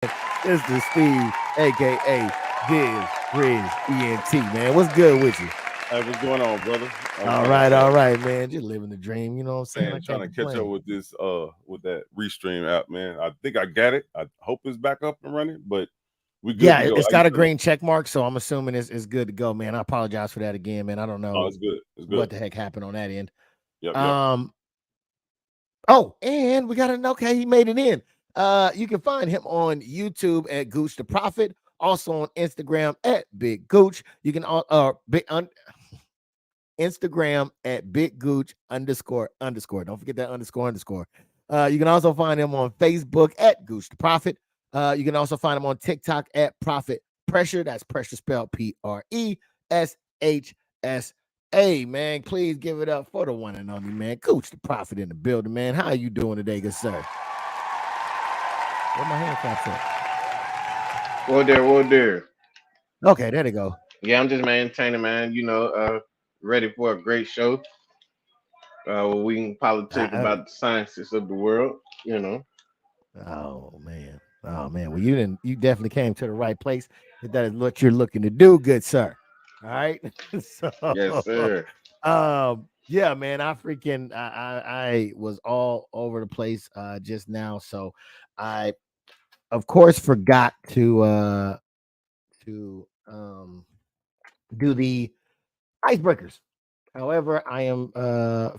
It's the Steve, aka Diz Bridge ENT, man. What's good with you? Hey, what's going on, brother? All right, man. Just living the dream. You know what I'm saying? I Man, can't trying to catch up complain. with this with that Restream app, man. I think I got it. I hope it's back up and running, but we good Yeah, to go. it's How you got a feeling? green check mark, so I'm assuming it's good to go, man. I apologize for that again, man. I don't Oh, know it's good. It's good. what the heck happened on that end. Yep. Um, oh, and we got an okay, he made it in. You can find him on YouTube at Gooch the Prophet, also on Instagram at Big Gooch. You can Instagram at Big Gooch __. Don't forget that __. You can also find him on Facebook at Gooch the Prophet. You can also find him on TikTok at Prophet Pressure. That's pressure spelled PRESHSA. Man, please give it up for the one and only man, Gooch the Prophet in the building, man. How are you doing today, good sir? Where my hand claps at? Well there. Okay, there they go. Yeah, I'm just maintaining, man. Ready for a great show. Where we can politic Uh, about the sciences of the world. You know. Oh man. Oh man. Well, you definitely came to the right place. If that is what you're looking to do, good sir. All right. So Yes, sir. yeah, man. I was all over the place just now. So I of course forgot to do the icebreakers. However, I am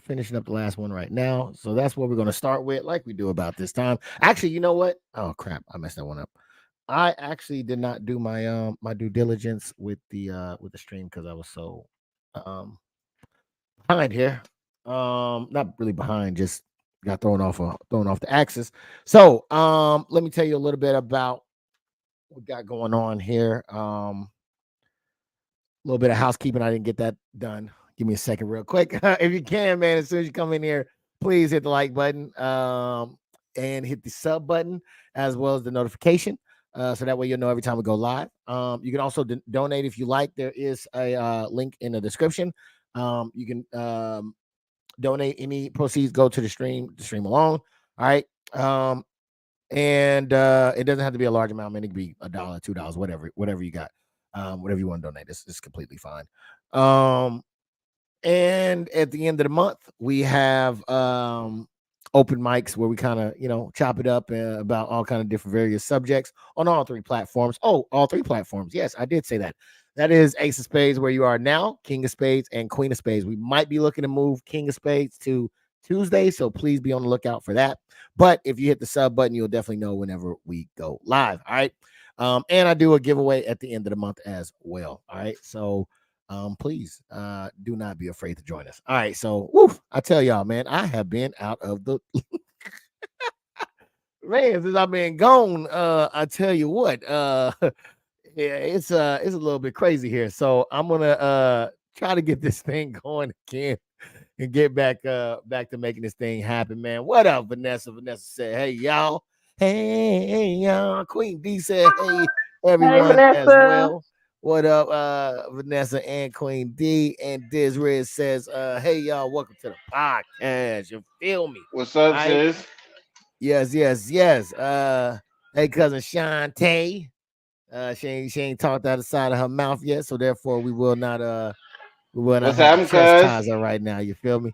finishing up the last one right now. So that's what we're gonna start with, like we do about this time. Actually, you know what? Oh crap, I messed that one up. I actually did not do my due diligence with the stream because I was so um behind here. Not really behind, just got thrown off the axis. So let me tell you a little bit about what we got going on here. A little bit of housekeeping. I didn't get that done. Give me a second, real quick. If you can, man, as soon as you come in here, please hit the like button and hit the sub button as well as the notification. So that way you'll know every time we go live. You can also donate if you like. There is a link in the description. You can donate. Any proceeds go to the stream alone. All right. And it doesn't have to be a large amount, man. It could be $1, $2, whatever you got. Whatever you want to donate, it's completely fine. And at the end of the month, we have open mics where we kind of chop it up about all kind of different various subjects on all three platforms. Oh, all three platforms. Yes, I did say that. That is Ace of Spades, where you are now, King of Spades, and Queen of Spades. We might be looking to move King of Spades to Tuesday, so please be on the lookout for that. But if you hit the sub button, you'll definitely know whenever we go live. All right. And I do a giveaway at the end of the month as well. All right. So please do not be afraid to join us. All right. So I tell y'all, man, I have been out of the man since I've been gone. I tell you what, yeah, it's a little bit crazy here. So I'm gonna try to get this thing going again and get back to making this thing happen, man. What up, Vanessa? Vanessa said, "Hey y'all, hey y'all." Queen D said, "Hey Hey, everyone," as Vanessa. well. What up, Vanessa and Queen D? And Diz Riz says, "Hey y'all, welcome to the podcast." You feel me? What's up, All right? sis? Yes. Hey cousin Shantae. She ain't talked out the side of her mouth yet, so therefore we will not What's have to happening, cuz? chastise her right now. You feel me?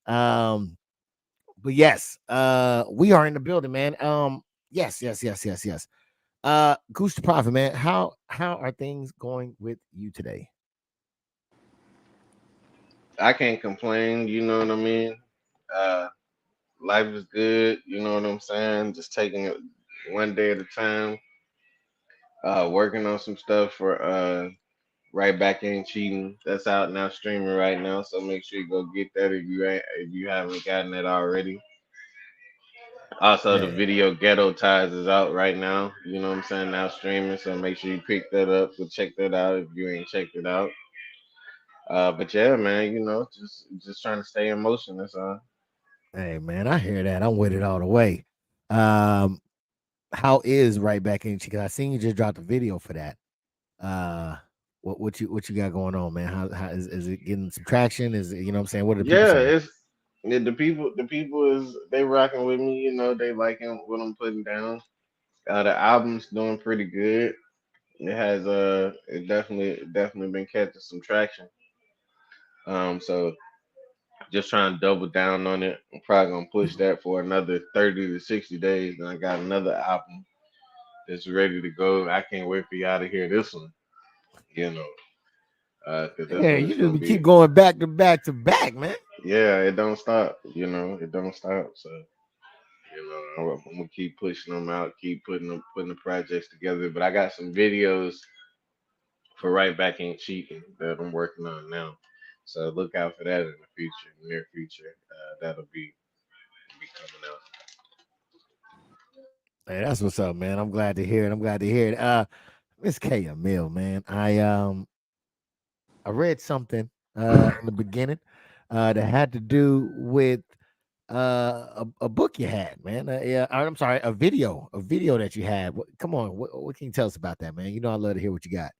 Um, but yes, we are in the building, man. Yes. Goose the Prophet, man. How are things going with you today? I can't complain. You know what I mean? Uh, Life is good. You know what I'm saying? Just taking it one day at a time. Working on some stuff for Right Back Ain't Cheating. That's out now, streaming right now. So make sure you go get that if you haven't gotten it already. Also, the Yeah. video Ghetto Ties is out right now. You know what I'm saying? Now streaming. So make sure you pick that up. Go check that out if you ain't checked it out. But yeah, man, just trying to stay in motion. That's all. Hey, man, I hear that. I'm with it all the way. Um, how is right back in? Because I seen you just dropped a video for that. Uh, what you got going on, man? How is it getting some traction? Is it, you know what I'm saying? What are the people Yeah, saying? it's the people is they rocking with me. You know, they liking what I'm putting down. The album's doing pretty good. It has it definitely been catching some traction. So just trying to double down on it. I'm probably gonna push that for another 30 to 60 days. Then I got another album that's ready to go. I can't wait for y'all to hear this one. You know, cause this Yeah, one you is gonna just be. keep going back to back to back, man. Yeah, it don't stop. You know, it don't stop. So I'm gonna keep pushing them out, keep putting the projects together. But I got some videos for Right Back Ain't Cheating that I'm working on now. So look out for that in the future, near future. That'll be coming out. Hey, that's what's up, man. I'm glad to hear it. I'm glad to hear it. Miss K Mill, man. I read something in the beginning that had to do with a book you had, man. Yeah, I'm sorry, a video that you had. Come on, what can you tell us about that, man? You know, I love to hear what you got.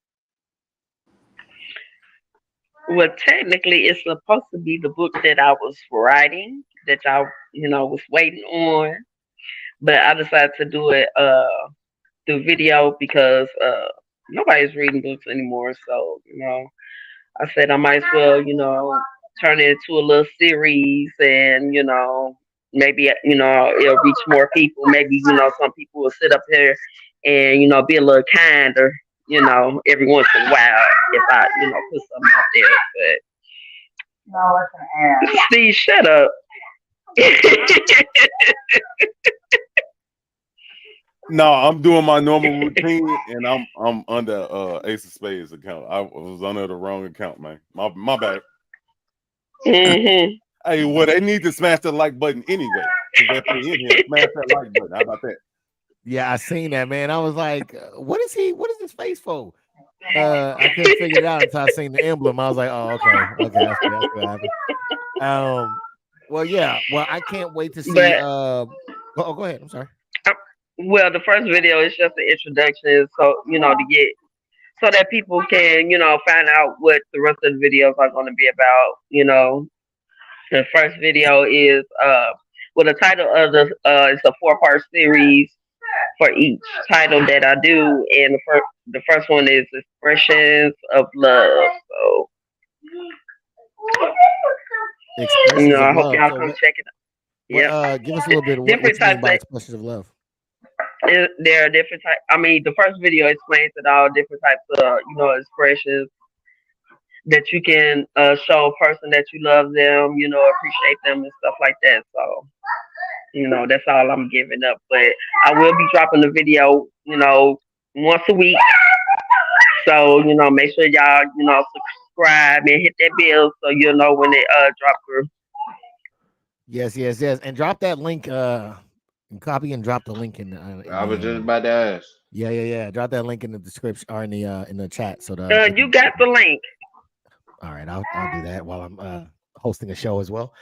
Well, technically, it's supposed to be the book that I was writing, that y'all, was waiting on. But I decided to do it through video because nobody's reading books anymore. So, I said I might as well, turn it into a little series and, maybe, it'll reach more people. Maybe, some people will sit up there and, be a little kinder, every once in a while if I, put something out there. But no, it's an ass. Steve, shut up. No, I'm doing my normal routine, and I'm under Ace of Spades account. I was under the wrong account, man. My bad. Mm-hmm. Hey, well, they need to smash the like button anyway. If they in here, smash that like button. How about that? Yeah, I seen that, man. I was like, what is his face for? I couldn't figure it out until I seen the emblem. I was like, oh, okay, that's what happened. Well, yeah, well, I can't wait to see. But Go ahead. I'm sorry. well, the first video is just an introduction, so to get so that people can find out what the rest of the videos are going to be about. The first video is well, the title of it's a 4-part series for each title that I do, and the first one is expressions of love. So Expressions of I hope love. y'all So come check it out. Yeah, give us a little bit of what different you mean types by of expressions of love. there are different types. I mean, the first video explains it all, different types of expressions that you can show a person that you love them, appreciate them and stuff like that. So that's all I'm giving up. But I will be dropping the video, once a week. So make sure y'all subscribe and hit that bell so you'll know when it drop through. Yes, and drop that link. And copy and drop the link in. I was just about to ask. Yeah. Drop that link in the description or in the chat. So that you got the link. All right, I'll do that while I'm hosting a show as well.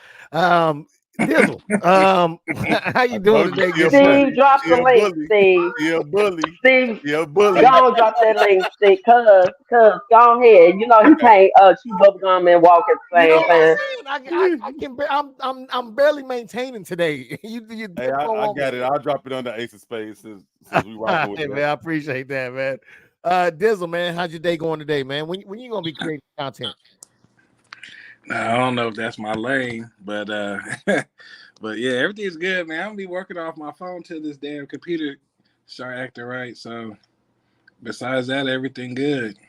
Dizzle, how you doing today? Steve, drop the link, Steve. Yeah, bully. Steve, yeah, bully. Don't drop that link, Steve. Cause go ahead. He can't chew bubblegum and walk at the same time. I'm barely maintaining today. Hey, I got it. I'll drop it on the Ace of Spades since we rock with man, I appreciate that, man. Dizzle, man, how's your day going today, man? When you gonna be creating content? I don't know if that's my lane, but but yeah, everything's good, man. I'm gonna be working off my phone till this damn computer start acting right. So besides that, everything good.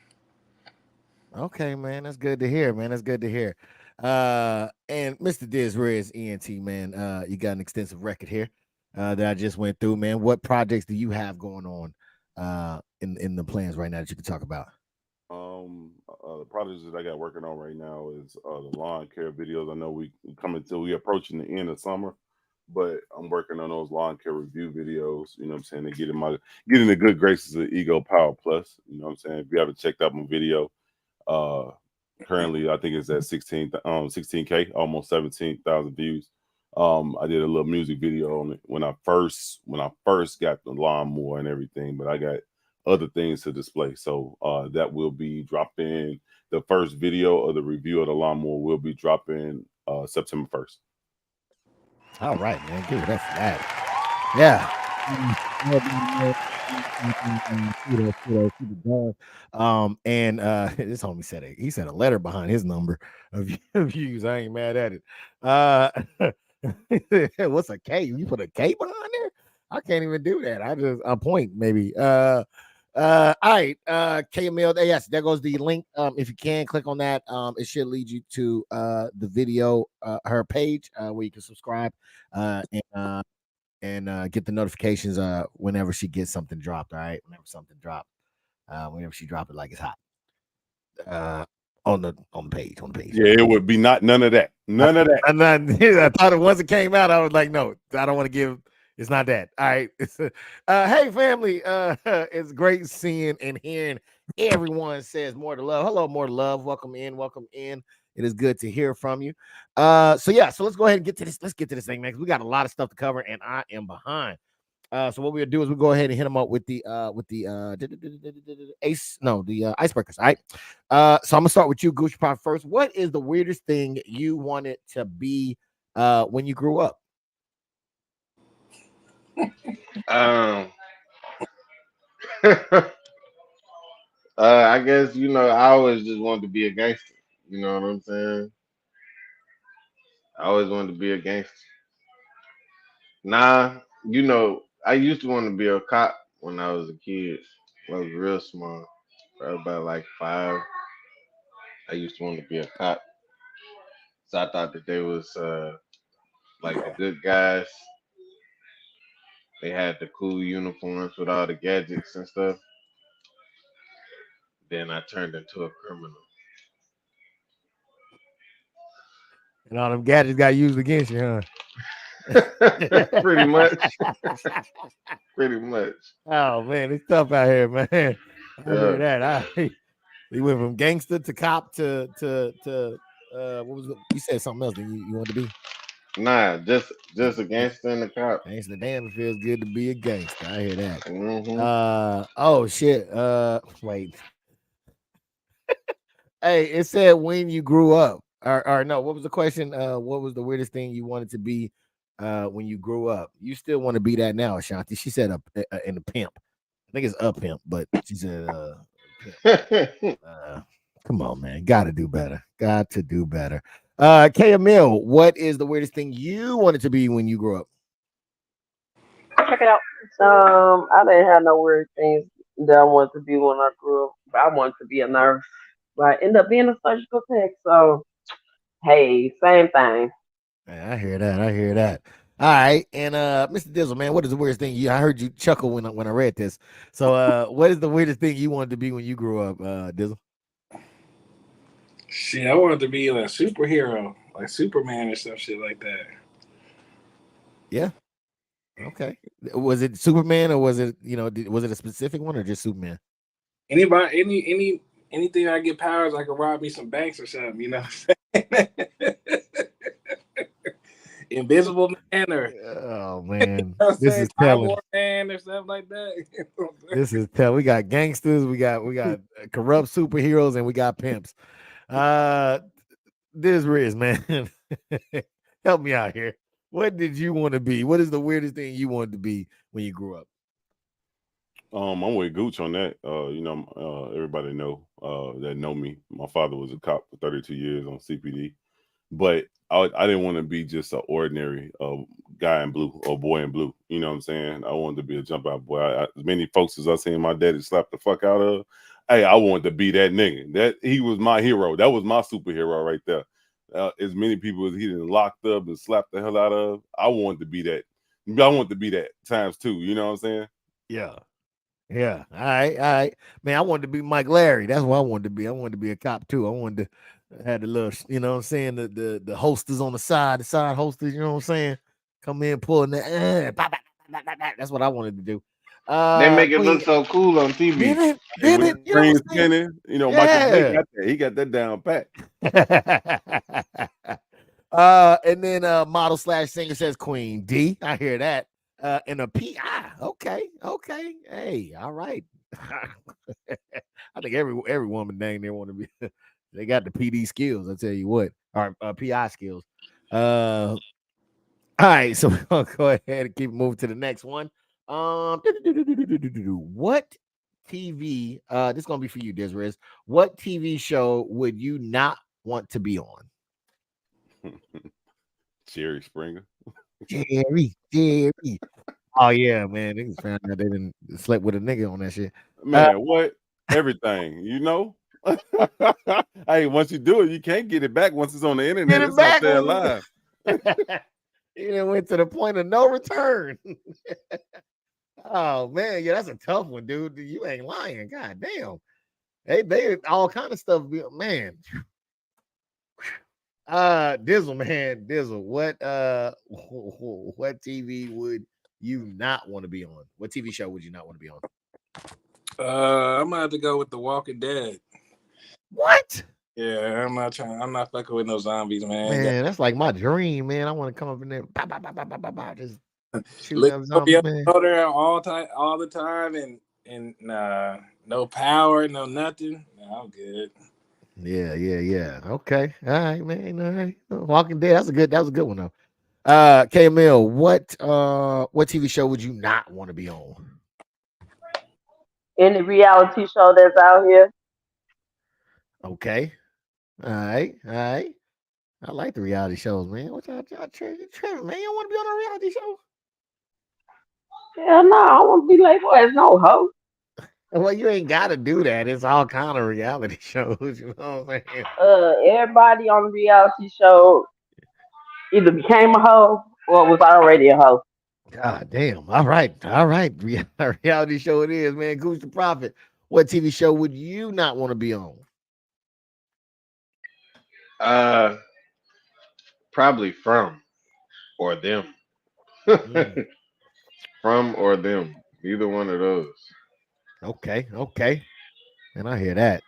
Okay, man, that's good to hear, man. That's good to hear. And Mr. Diz Riz ENT, man, you got an extensive record here that I just went through, man. What projects do you have going on in the plans right now that you can talk about? The projects that I got working on right now is the lawn care videos. I know we approaching the end of summer, but I'm working on those lawn care review videos. You know what I'm saying? To get in the good graces of Ego Power Plus. You know what I'm saying? If you haven't checked out my video, currently I think it's at 16K, almost 17,000 views. I did a little music video on it when I first got the lawnmower and everything, but I got other things to display. So that will be dropping. The first video of the review of the lawnmower will be dropping September 1st. All right, man. Give it up for that. Yeah. And this homie said he said a letter behind his number of views. I ain't mad at it. What's a K? You put a K behind there? I can't even do that. I just a point maybe. All right. KML. Yes, there goes the link. If you can click on that, it should lead you to the video, her page, where you can subscribe and get the notifications whenever she gets something dropped. All right, whenever something dropped, whenever she drop it like it's hot. On the page. Yeah, it would be none of that. None of that. I thought it once it came out, I was like, no, I don't want to give. It's not that. All right. Hey, family. It's great seeing and hearing everyone says more to love. Hello, more to love. Welcome in. It is good to hear from you. So let's go ahead and get to this. Let's get to this thing next. We got a lot of stuff to cover, and I am behind. So what we'll do is we'll go ahead and hit them up with the icebreakers. All right. So I'm gonna start with you, Gucci Pop, first. What is the weirdest thing you wanted to be when you grew up? I guess I always just wanted to be a gangster. You know what I'm saying? I always wanted to be a gangster. Nah, I used to want to be a cop when I was a kid. I was real small, probably about like 5. I used to want to be a cop, so I thought that they was like the good guys. They had the cool uniforms with all the gadgets and stuff. Then I turned into a criminal. And all them gadgets got used against you, huh? Pretty much. Pretty much. Oh man, it's tough out here, man. I hear Yeah. that. We went from gangster to cop to what was it? You said something else that you wanted to be? Nah, just a gangster and a cop. Gangster, damn, it feels good to be a gangster. I hear that. Mm-hmm. Oh shit. Wait. Hey, it said when you grew up. Or no, what was the question? What was the weirdest thing you wanted to be when you grew up? You still want to be that now, Ashanti? She said in a pimp. I think it's a pimp, but she said pimp. Come on, man. Got to do better. Got to do better. KML, what is the weirdest thing you wanted to be when you grew up? Check it out. I didn't have no weird things that I wanted to be when I grew up. But I wanted to be a nurse. But I ended up being a surgical tech. So hey, same thing. I hear that. All right, and Mr. Dizzle, man, what is the weirdest thing I heard you chuckle when I read this. So what is the weirdest thing you wanted to be when you grew up, Dizzle? Shit, I wanted to be a superhero, like Superman or some shit like that. Yeah. Okay. Was it Superman or was it was it a specific one or just Superman? Anything I get powers, I can rob me some banks or something. You know. Invisible Man or oh man, this is telling. Man or something like that. This is telling. We got gangsters, we got corrupt superheroes, and we got pimps. This Riz, man, help me out here. What did you want to be? What is the weirdest thing you wanted to be when you grew up? I'm with Gooch on that. Everybody that know me. My father was a cop for 32 years on CPD, but I didn't want to be just an ordinary guy in blue or boy in blue. You know what I'm saying? I wanted to be a jump out boy. As many folks as I seen my daddy slap the fuck out of, hey, I wanted to be that nigga. That he was my hero. That was my superhero right there. As many people as he done locked up and slapped the hell out of, I wanted to be that. I want to be that times 2. You know what I'm saying? Yeah. Yeah. All right. Man, I wanted to be Mike Larry. That's what I wanted to be. I wanted to be a cop too. I wanted to have the little, you know what I'm saying, the holsters on the side holsters, you know what I'm saying? Come in pulling that. That's what I wanted to do. They make it look so cool on TV. Did it? You know green spinning. Michael Bay got that. He got that down pat. And then model / singer says Queen D. I hear that. And a PI. Okay. Hey, all right. I think every woman dang they want to be. They got the PD skills. I tell you what, or PI skills. All right, so we're gonna go ahead and keep moving to the next one. What TV? This is gonna be for you, Desiree. What TV show would you not want to be on? Jerry Springer. Jerry. Oh yeah, man. They found out they didn't slept with a nigga on that shit. Man, what? Everything, you know? Hey, once you do it, you can't get it back once it's on the internet. Get it It's back up there when- live. He done went to the point of no return. Oh man, yeah, that's a tough one, dude. You ain't lying. God damn. They all kind of stuff, man. Dizzle, man, Dizzle. What TV would you not want to be on? What TV show would you not want to be on? I'm gonna have to go with The Walking Dead. What? Yeah, I'm not fucking with no zombies, man. Man, that's like my dream, man. I want to come up in there, bah, bah, bah, bah, bah, bah, bah, just shoot Look, up zombies, man. go there all the time, and no power, no nothing. No, I'm good. Yeah. Okay. All right, man. All right. Walking Dead. That was a good one though. KML, what TV show would you not want to be on? Any reality show that's out here. Okay. All right. I like the reality shows, man. What y'all tripping, man? You want to be on a reality show? Hell no, I want to be like, boy, it's no host. Well, you ain't got to do that. It's all kind of reality shows. You know what I'm saying? Everybody on the reality show either became a host or was already a host. God damn. All right. Reality show it is, man. Goose the Prophet. What TV show would you not want to be on? Probably From or Them. From or Them. Either one of those. Okay. And I hear that.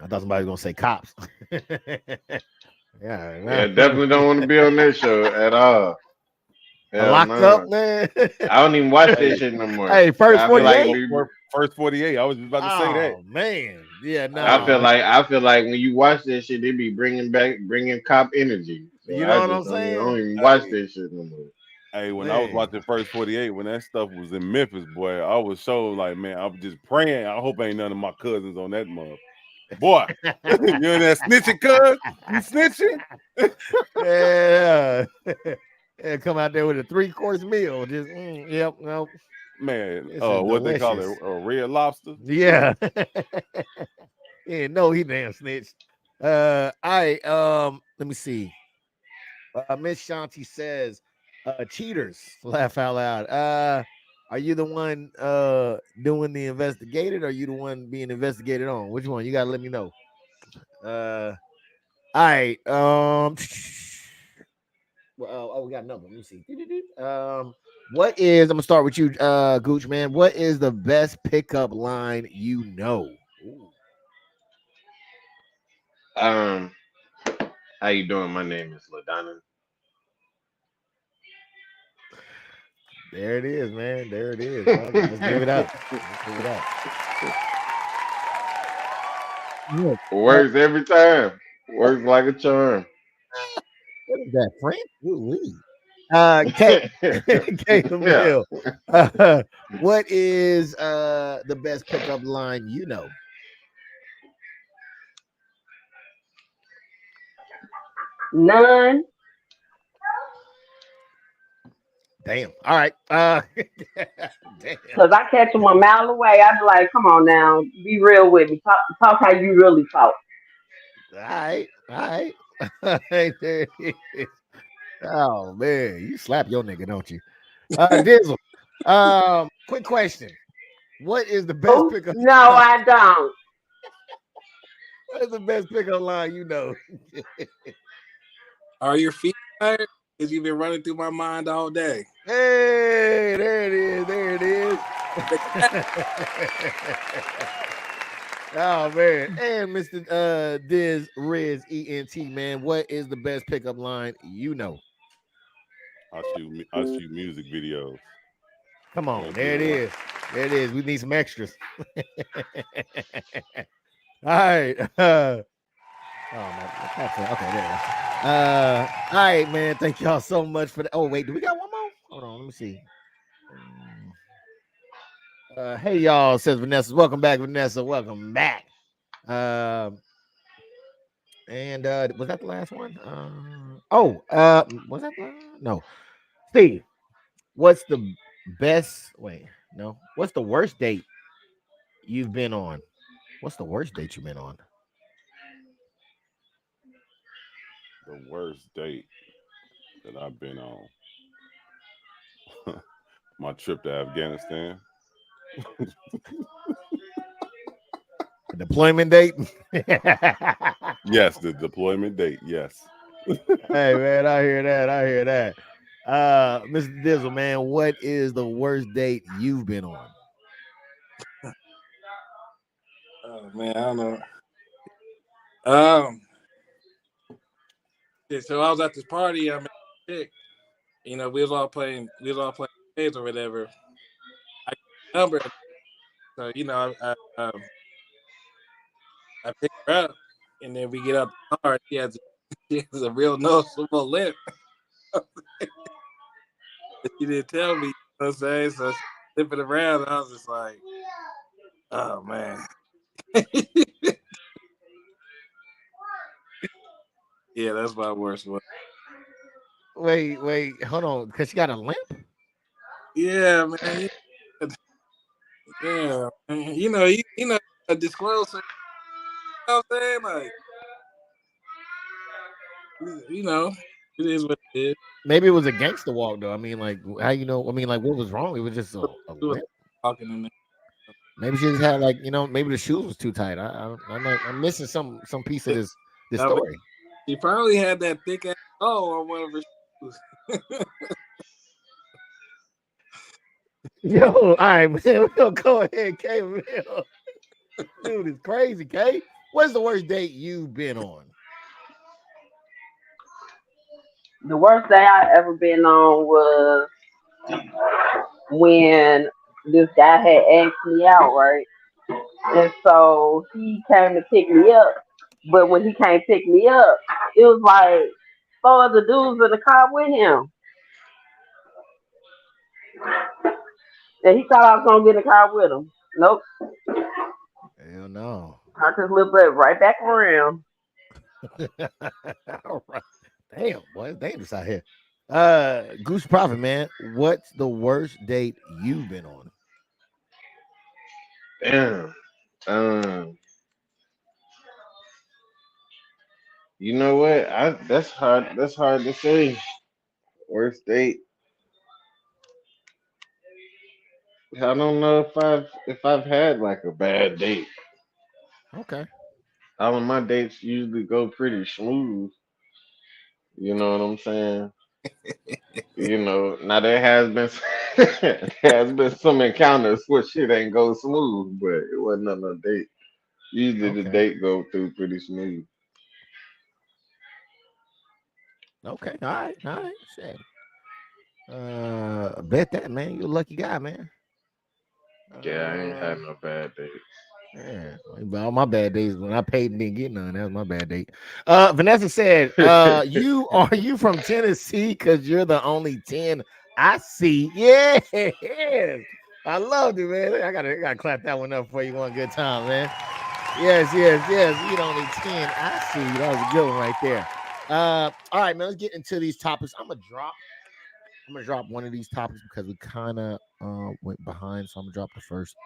I thought somebody was gonna say Cops. Yeah, definitely don't want to be on that show at all. Hell Locked no. up, man. I don't even watch that shit no more. Hey, first I feel 48. First 48. I was just about to say that. Oh man, yeah, no. I feel like when you watch that shit, they be bringing cop energy. So You know what I'm I saying? don't even watch that shit no more. Hey, when I was watching First 48, when that stuff was in Memphis, boy, I was so like, man, I was just praying. I hope ain't none of my cousins on that mother. Boy, you in that snitching, cuz? You snitching? Yeah, come out there with a 3-course meal. Just yep, no. Man, what they call it, a red lobster? Yeah. Yeah, no, he damn snitched. All right, let me see. Miss Shanti says, cheaters, laugh out loud. Are you the one doing the investigated, or are you the one being investigated on? Which one? You gotta let me know. All right. Well, we got another one. Let me see. What is, I'm gonna start with you, Gooch, man. What is the best pickup line you know? Ooh. How you doing? My name is LaDonna. There it is, man. There it is. Let's give it up. Look, Works every time. Works like a charm. what is that, Frank? K Camille. What is the best pickup line you know? None. Damn. All right. Damn. Because I catch them a mile away. I be like, come on now. Be real with me. Talk how you really talk. All right. There it is. Oh man, you slap your nigga, don't you? Dizzle. Quick question. What is the best pickup? No, I don't. What is the best pickup line you know? Are your feet tired? Because you've been running through my mind all day. Hey, there it is. Oh man. And Mr. Diz Riz ENT, man. What is the best pickup line you know? I shoot music videos. Come on, there it is. We need some extras. All right. Oh man. Okay, there. All right, man. Thank y'all so much for that. Oh, wait, do we got one more? Hold on, let me see. Hey y'all, says Vanessa. Welcome back, Vanessa. Welcome back. And was that the last one? Was that no? Steve, what's the best? Wait, no. What's the worst date you've been on? What's the worst date you've been on? The worst date that I've been on. My trip to Afghanistan. A deployment date? Yes, the deployment date. Yes. Hey man, I hear that. I hear that. Mr. Dizzle, man, what is the worst date you've been on? Oh man, I don't know. Yeah, so I was at this party. I met a chick. You know, we was all playing Spades or whatever. I got the number, so you know, I picked her up, and then we get out the car. She has a real noticeable limp. She didn't tell me. You know what I'm saying? So she limping around, and I was just like, oh man. Yeah, that's my worst one. Wait, hold on, because she got a limp. Yeah, man. Yeah, man. You know, a disclosure. You know what I'm saying? Like, you know, it is what it is. Maybe it was a gangster walk though. I mean, like, how you know? I mean, like, what was wrong? It was just a She was limp. talking in there. Maybe she just had like, maybe the shoes was too tight. I'm missing some piece of this I mean, story. she probably had that thick ass toe on one of her shoes. Yo, all right, man. We'll go ahead, K. Dude, it's crazy, K. What's the worst date you've been on? The worst day I ever been on was when this guy had asked me out, right? And so he came to pick me up. But when he came to pick me up, it was like four other dudes in the car with him. And he thought I was gonna get in the car with him. Nope. Hell no. I just looked right back around. All right. Damn, boy, it's dangerous out here. Goose Prophet, man. What's the worst date you've been on? Damn. Um, you know what? That's hard. That's hard to say. Worst date. I don't know if I've had like a bad date. Okay. All of my dates usually go pretty smooth. You know what I'm saying? You know, now there has been there has been some encounters where shit ain't go smooth, but it wasn't on no date. Usually the Okay. date go through pretty smooth. Okay. All right. All right. Shit. Bet that, man. You're a lucky guy, man. Yeah, I ain't had no bad dates. Yeah. But all my bad days when I paid and didn't get none. That was my bad date. Vanessa said, you are you from Tennessee? Because you're the only 10 I see. Yeah. I loved it, man. I gotta clap that one up for you one good time, man. Yes. You're the only 10 I see. That was a good one right there. All right, man. Let's get into these topics. I'm gonna drop one of these topics because we kind of went behind. So I'm gonna drop the first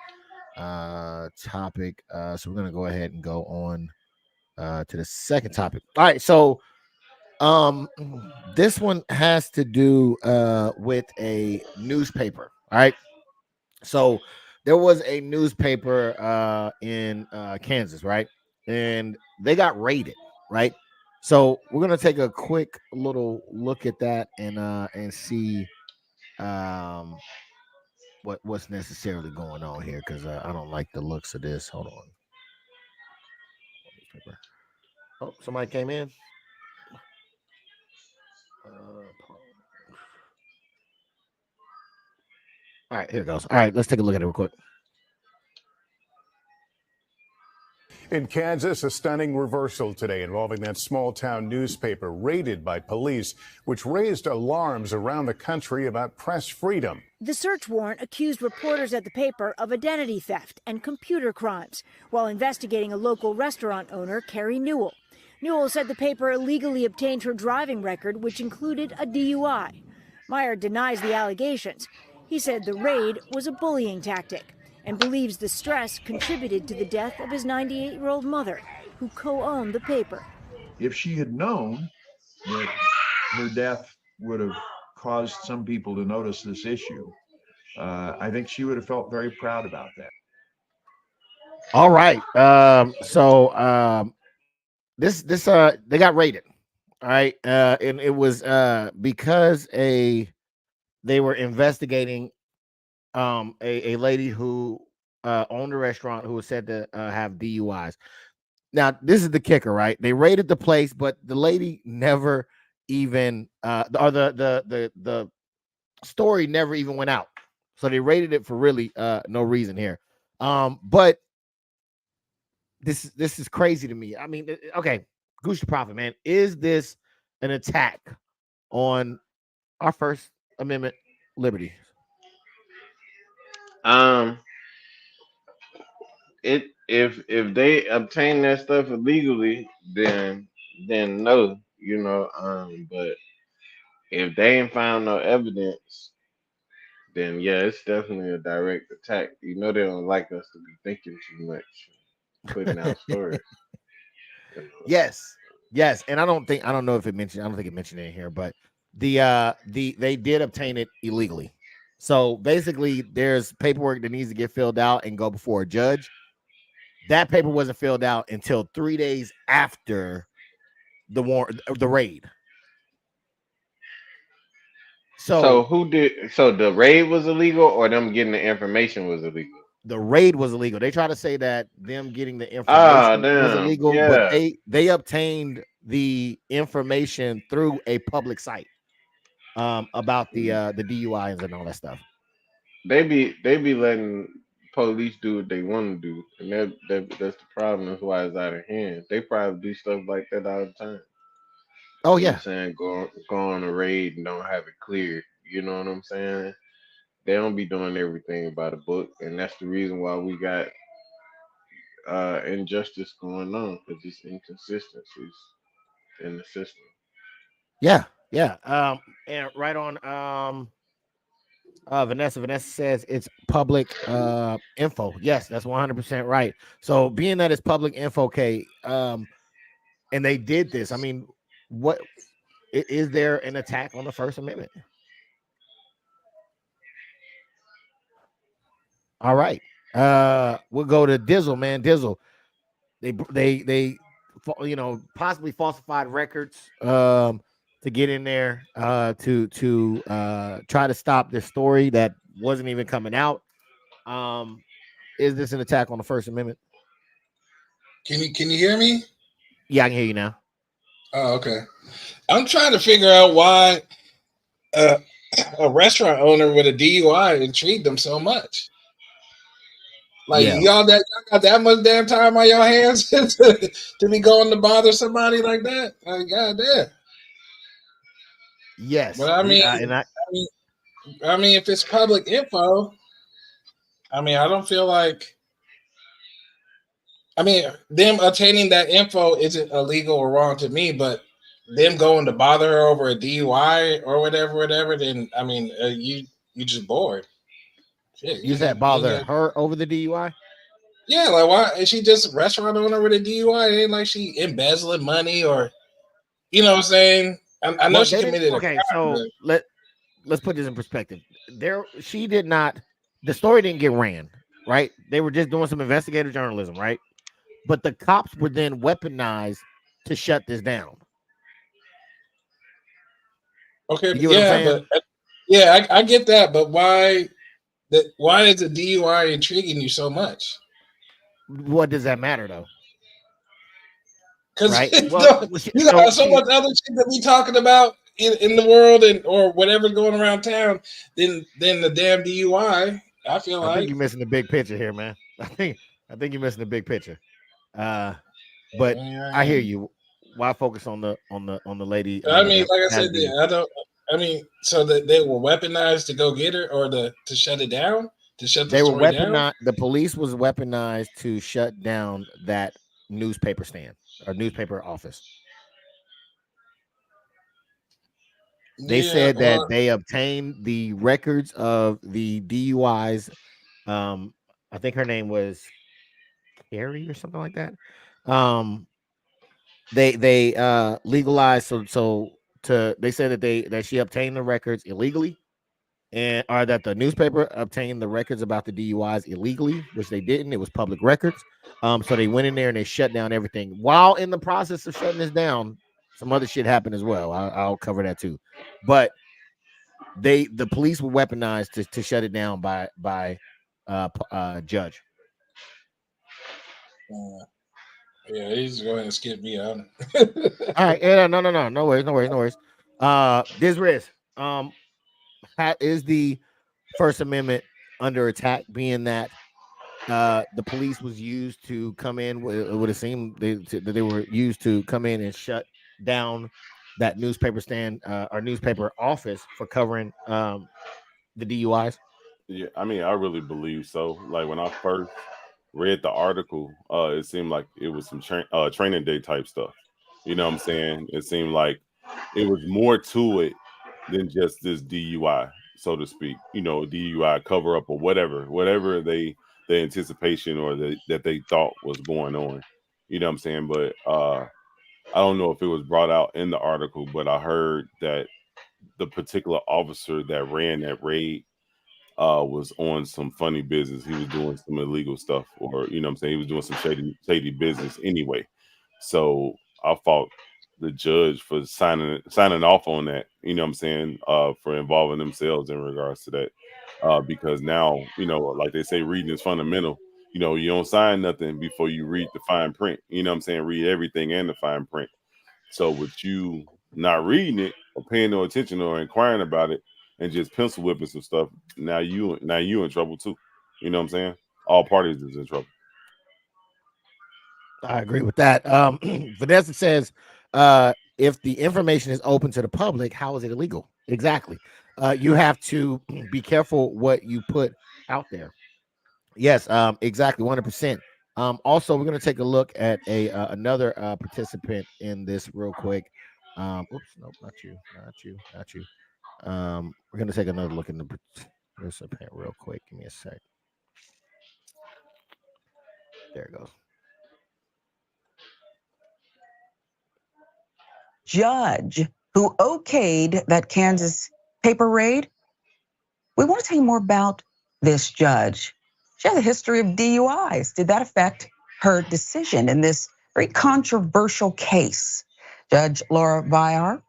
topic. So we're gonna go ahead and go on to the second topic. All right, so um this one has to do with a newspaper. All right. So there was a newspaper in Kansas, right? And they got raided, right? So we're gonna take a quick little look at that and see um what's necessarily going on here because I don't like the looks of this. Hold on. Newspaper. Oh, somebody came in. All right, here it goes. All right, let's take a look at it real quick. In Kansas, a stunning reversal today involving that small-town newspaper raided by police, which raised alarms around the country about press freedom. The search warrant accused reporters at the paper of identity theft and computer crimes while investigating a local restaurant owner, Carrie Newell. Newell said the paper illegally obtained her driving record, which included a DUI. Meyer denies the allegations. He said the raid was a bullying tactic and believes the stress contributed to the death of his 98-year-old mother, who co-owned the paper. If she had known that her death would have caused some people to notice this issue, I think she would have felt very proud about that. All right. This they got raided. All right. And it was because they were investigating a lady who owned a restaurant who was said to have DUIs. Now, this is the kicker, right? They raided the place, but the lady never even or the story never even went out. So they raided it for really no reason here. But this is crazy to me. I mean, okay, Gucci Prophet, man, is this an attack on our First Amendment liberty? If they obtain that stuff illegally, then no, you know. But if they ain't found no evidence, then yeah, it's definitely a direct attack. You know, they don't like us to be thinking too much, putting out stories. You know? Yes, and I don't know if it mentioned. I don't think it mentioned it in here, but they did obtain it illegally. So basically, there's paperwork that needs to get filled out and go before a judge. That paper wasn't filled out until 3 days after the raid. So who did? So the raid was illegal, or them getting the information was illegal? The raid was illegal. They try to say that them getting the information was illegal, but they obtained the information through a public site about the DUIs and all that stuff. They be letting police do what they want to do, and that's the problem. That's why it's out of hand. They probably do stuff like that all the time. Oh You know yeah, what I'm saying, go on a raid and don't have it cleared. You know what I'm saying? They don't be doing everything by the book, and that's the reason why we got injustice going on, because it's inconsistencies in the system. yeah. And right on. Vanessa says it's public info. Yes, that's 100% right. So being that it's public info, okay, and they did this. I mean, what is there an attack on the First Amendment? All right. We'll go to Dizzle, man. Dizzle. They possibly falsified records to get in there to try to stop this story that wasn't even coming out. Is this an attack on the First Amendment? Can you hear me? Yeah, I can hear you now. Oh, okay. I'm trying to figure out why a restaurant owner with a DUI intrigued them so much. Like y'all got that much damn time on your hands to be going to bother somebody like that? Like, goddamn. Yes, but I mean, I mean, if it's public info, I mean, I don't feel like. I mean, them obtaining that info isn't illegal or wrong to me, but them going to bother her over a DUI or whatever, then I mean, you just bored. Shit, you said bother her over the DUI? Yeah, like why is she just a restaurant owner with a DUI? It ain't like she embezzling money or, you know what I'm saying? I know she committed a crime. So let's put this in perspective. She did not. The story didn't get ran, right? They were just doing some investigative journalism, right? But the cops were then weaponized to shut this down. Okay, yeah, I get that, but why is the DUI intriguing you so much? What does that matter though? Because right? You got so much other shit that we talking about in the world or whatever's going around town than the damn DUI. I think you're missing the big picture here, man. I think you're missing the big picture. But I hear Yeah. you. Why focus on the lady? I mean, That like I has said, the I don't. I mean, so that they were weaponized to go get her, or to shut it down, to shut the they were story down. weaponized. The police was weaponized to shut down that newspaper stand or newspaper office. They Yeah, said that well, they obtained the records of the DUIs. I think her name was Carrie or something like that. Um, they legalized they said that she obtained the records illegally, and or that the newspaper obtained the records about the DUIs illegally, which they didn't. It was public records. So they went in there and they shut down everything. While in the process of shutting this down, some other shit happened as well. I'll cover that too. But the police were weaponized to shut it down by judge. yeah, he's going to skip me out. All right, yeah, no worries, no worries, no worries. This risk, is the First Amendment under attack, being that the police was used to come in. It would have seemed that they were used to come in and shut down that newspaper stand or newspaper office for covering the DUIs. Yeah, I mean, I really believe so. Like when I first read the article, it seemed like it was some training day type stuff. You know what I'm saying? It seemed like it was more to it than just this DUI, so to speak. You know, DUI cover up or whatever the anticipation or that they thought was going on. You know what I'm saying? But I don't know if it was brought out in the article, but I heard that the particular officer that ran that raid was on some funny business. He was doing some illegal stuff, or you know what I'm saying, he was doing some shady business anyway. So I fought the judge for signing off on that, you know what I'm saying, for involving themselves in regards to that. Because now, you know, like they say, reading is fundamental. You know, you don't sign nothing before you read the fine print. You know what I'm saying? Read everything and the fine print. So with you not reading it or paying no attention or inquiring about it and just pencil whipping some stuff, now you in trouble too. You know what I'm saying? All parties is in trouble. I agree with that. Vanessa says, if the information is open to the public, how is it illegal? Exactly. You have to be careful what you put out there. Yes, exactly, 100%. Also, we're going to take a look at another participant in this real quick. Oops, nope, not you, not you, not you. We're going to take another look in the participant real quick. Give me a sec. There it goes. Judge who okayed that Kansas paper raid. We want to tell you more about this judge. She has a history of DUIs. Did that affect her decision in this very controversial case? Judge Laura Viar,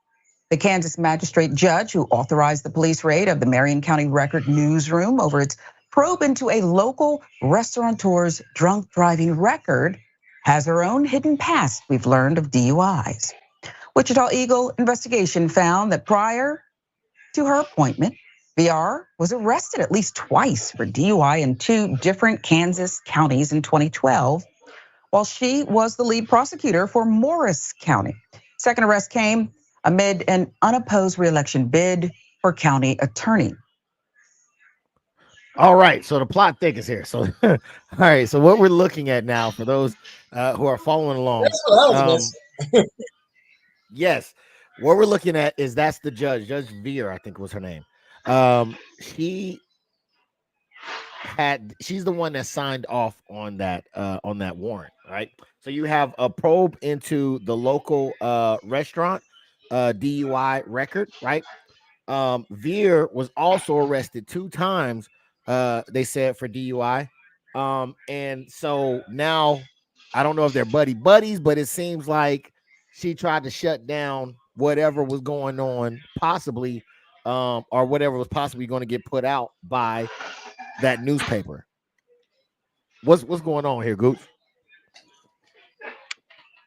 the Kansas magistrate judge who authorized the police raid of the Marion County Record newsroom over its probe into a local restaurateur's drunk driving record, has her own hidden past, we've learned, of DUIs. Wichita Eagle investigation found that prior to her appointment, VR was arrested at least twice for DUI in 2 different Kansas counties in 2012, while she was the lead prosecutor for Morris County. Second arrest came amid an unopposed reelection bid for county attorney. All right, so the plot thickens here. So, all right, so what we're looking at now, for those who are following along, That's what I was missing. yes, what we're looking at is that's the judge, Judge Veer, I think was her name. She's the one that signed off on that warrant, right? So you have a probe into the local restaurant DUI record, right? Veer was also arrested 2 times, they said, for DUI. And so now I don't know if they're buddies, but it seems like she tried to shut down whatever was going on, possibly, or whatever was possibly going to get put out by that newspaper. What's going on here, Gooch?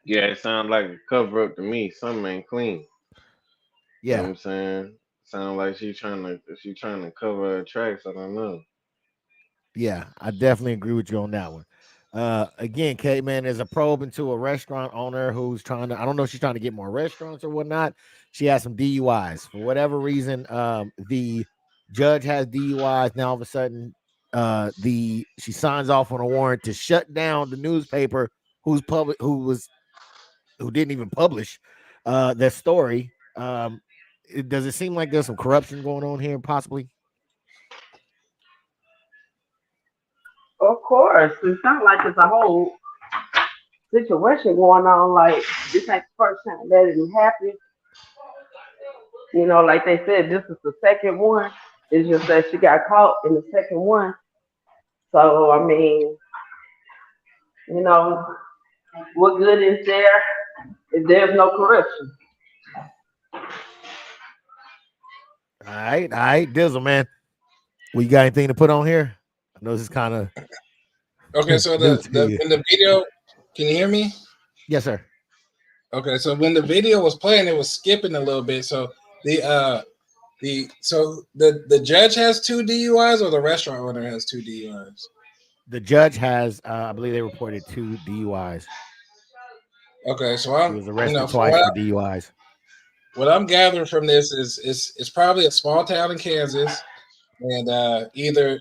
Yeah, it sounds like a cover up to me. Something ain't clean. You know what Yeah, I'm saying? Sound like she trying to cover her tracks. I don't know. yeah, I definitely agree with you on that one. Again, Kate, man, there's a probe into a restaurant owner who's trying to, I don't know if she's trying to get more restaurants or whatnot. She has some DUIs. For whatever reason, the judge has DUIs. Now all of a sudden, she signs off on a warrant to shut down the newspaper who didn't even publish their story. Does it seem like there's some corruption going on here, possibly? Of course, it's not like it's a whole situation going on. Like this ain't the first time that it happened. You know, like they said, this is the second one. It's just that she got caught in the second one. So I mean, you know, what good is there if there's no corruption? All right, Dizzle, man. We got anything to put on here? I know this is kind of okay. So in the video, can you hear me? Yes, sir. Okay, so when the video was playing, it was skipping a little bit. So the judge has 2 DUIs, or the restaurant owner has 2 DUIs? The judge has, I believe they reported 2 DUIs. Okay, so he was arrested twice for DUIs. What I'm gathering from this is it's probably a small town in Kansas, and either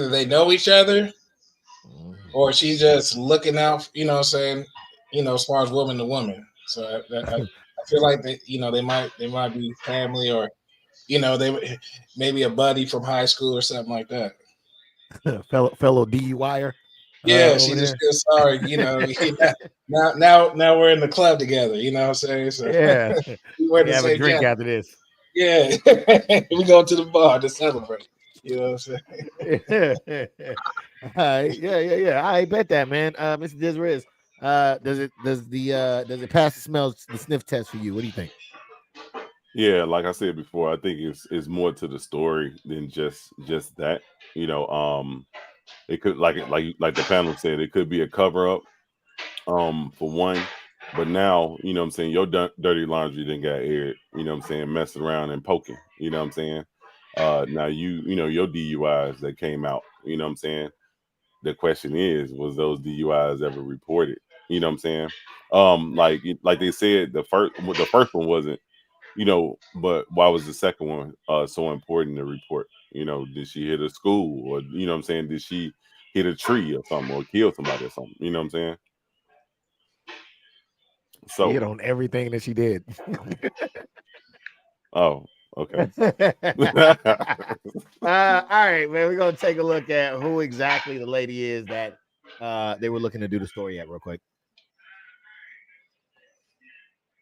they know each other, or she's just looking out, you know what I'm saying, you know, as far as woman to woman. So I feel like they might be family, or you know, they maybe a buddy from high school or something like that. fellow DUIer. Yeah, she just feels sorry, you know. Now we're in the club together, you know what I'm saying? So yeah, we have a drink after this. Yeah, we go to the bar to celebrate. You know what I'm saying? Yeah. I bet that, man. Mr. Dizriz, does it pass the sniff test for you? What do you think? Yeah, like I said before, I think it's more to the story than just that. You know, it could like the panel said, it could be a cover up, for one. But now, you know what I'm saying, your dirty laundry then got aired, you know what I'm saying, messing around and poking, you know what I'm saying? Now you know, your DUIs that came out, you know what I'm saying? The question is, was those DUIs ever reported? You know what I'm saying? Like they said, the first one wasn't, you know, but why was the second one so important to report? You know, did she hit a school, or you know what I'm saying, did she hit a tree or something, or kill somebody or something? You know what I'm saying? So hit on everything that she did. Oh, okay. All right, man. We're gonna take a look at who exactly the lady is that they were looking to do the story at real quick.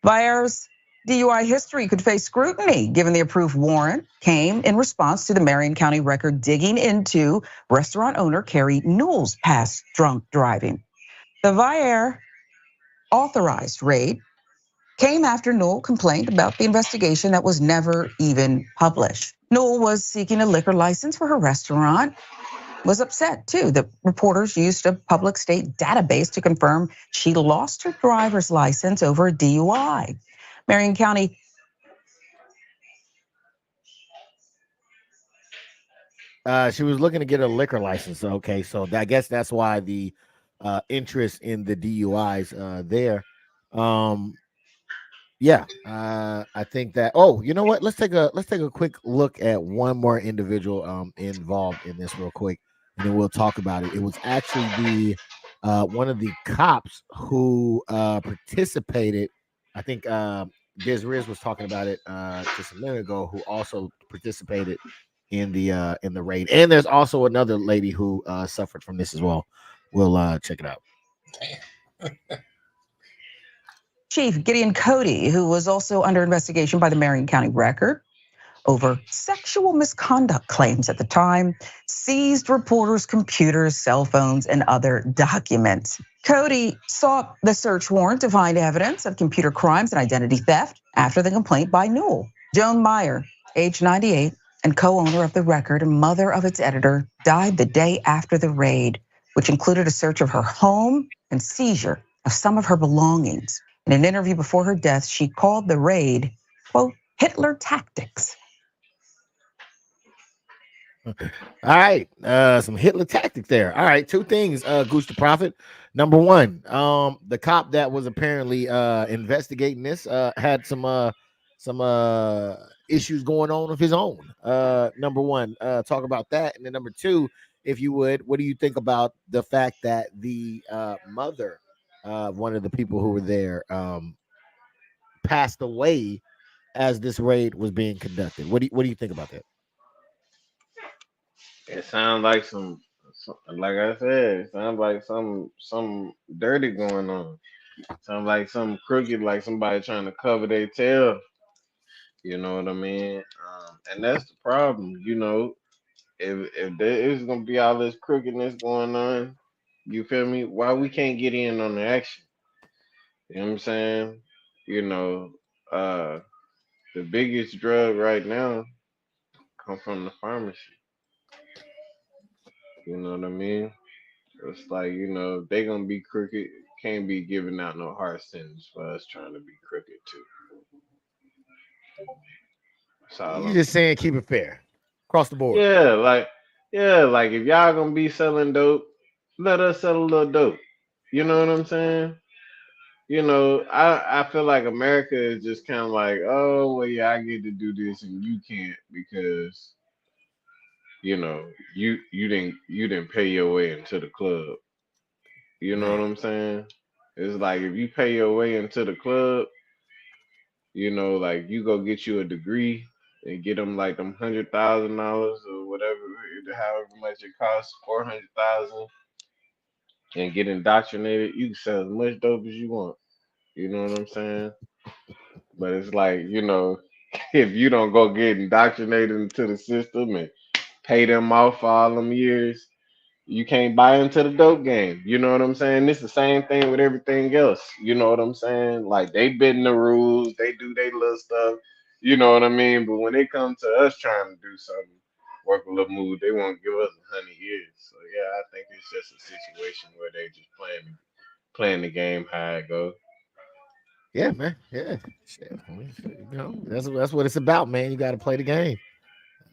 Vair's DUI history could face scrutiny given the approved warrant came in response to the Marion County Record digging into restaurant owner Carrie Newell's past drunk driving. The Vair authorized raid came after Newell complained about the investigation that was never even published. Newell was seeking a liquor license for her restaurant, was upset too that reporters used a public state database to confirm she lost her driver's license over a DUI. Marion County she was looking to get a liquor license. Okay, so I guess that's why the interest in the DUIs there. Yeah, I think that. Oh, you know what? Let's take a quick look at one more individual involved in this real quick, and then we'll talk about it. It was actually the one of the cops who participated. I think Diz Riz was talking about it just a minute ago, who also participated in the raid. And there's also another lady who suffered from this as well. We'll check it out. Chief Gideon Cody, who was also under investigation by the Marion County Record over sexual misconduct claims at the time, seized reporters' computers, cell phones, and other documents. Cody sought the search warrant to find evidence of computer crimes and identity theft after the complaint by Newell. Joan Meyer, age 98, and co-owner of the Record and mother of its editor, died the day after the raid, which included a search of her home and seizure of some of her belongings. In an interview before her death, she called the raid, quote, Hitler tactics. All right, some Hitler tactics there. All right, two things, Goose the Prophet. Number one, the cop that was apparently investigating this had some issues going on of his own. Number one, talk about that, and then number two, if you would, what do you think about the fact that the mother of one of the people who were there passed away as this raid was being conducted? What do you think about that? It sounds like like I said, it sounds like some dirty going on. Sounds like something crooked, like somebody trying to cover their tail. You know what I mean? And that's the problem. You know, if there is gonna be all this crookedness going on, you feel me? Why we can't get in on the action? You know what I'm saying? You know, uh, the biggest drug right now come from the pharmacy. You know what I mean? It's like, you know, if they gonna be crooked, can't be giving out no hard sentence for us trying to be crooked too. That's all You're I'm just saying keep it fair across the board. yeah, like if y'all gonna be selling dope, let us sell a little dope. You know what I'm saying? You know, I feel like America is just kind of like, oh well, yeah, I get to do this and you can't because you know you didn't pay your way into the club. You know what Man, I'm saying? It's like if you pay your way into the club, you know, like you go get you a degree and get them like them $100,000 or whatever, however much it costs, 400,000, and get indoctrinated. You can sell as much dope as you want. You know what I'm saying? But it's like, you know, if you don't go get indoctrinated into the system and pay them off for all them years, you can't buy into the dope game. You know what I'm saying? It's the same thing with everything else. You know what I'm saying? Like they bend the rules, they do their little stuff. You know what I mean? But when it comes to us trying to do something, work a little move, they won't give us 100 years. So yeah, I think it's just a situation where they just playing the game how it goes. yeah, man, yeah, shit. I mean, you know, that's what it's about, man. You got to play the game.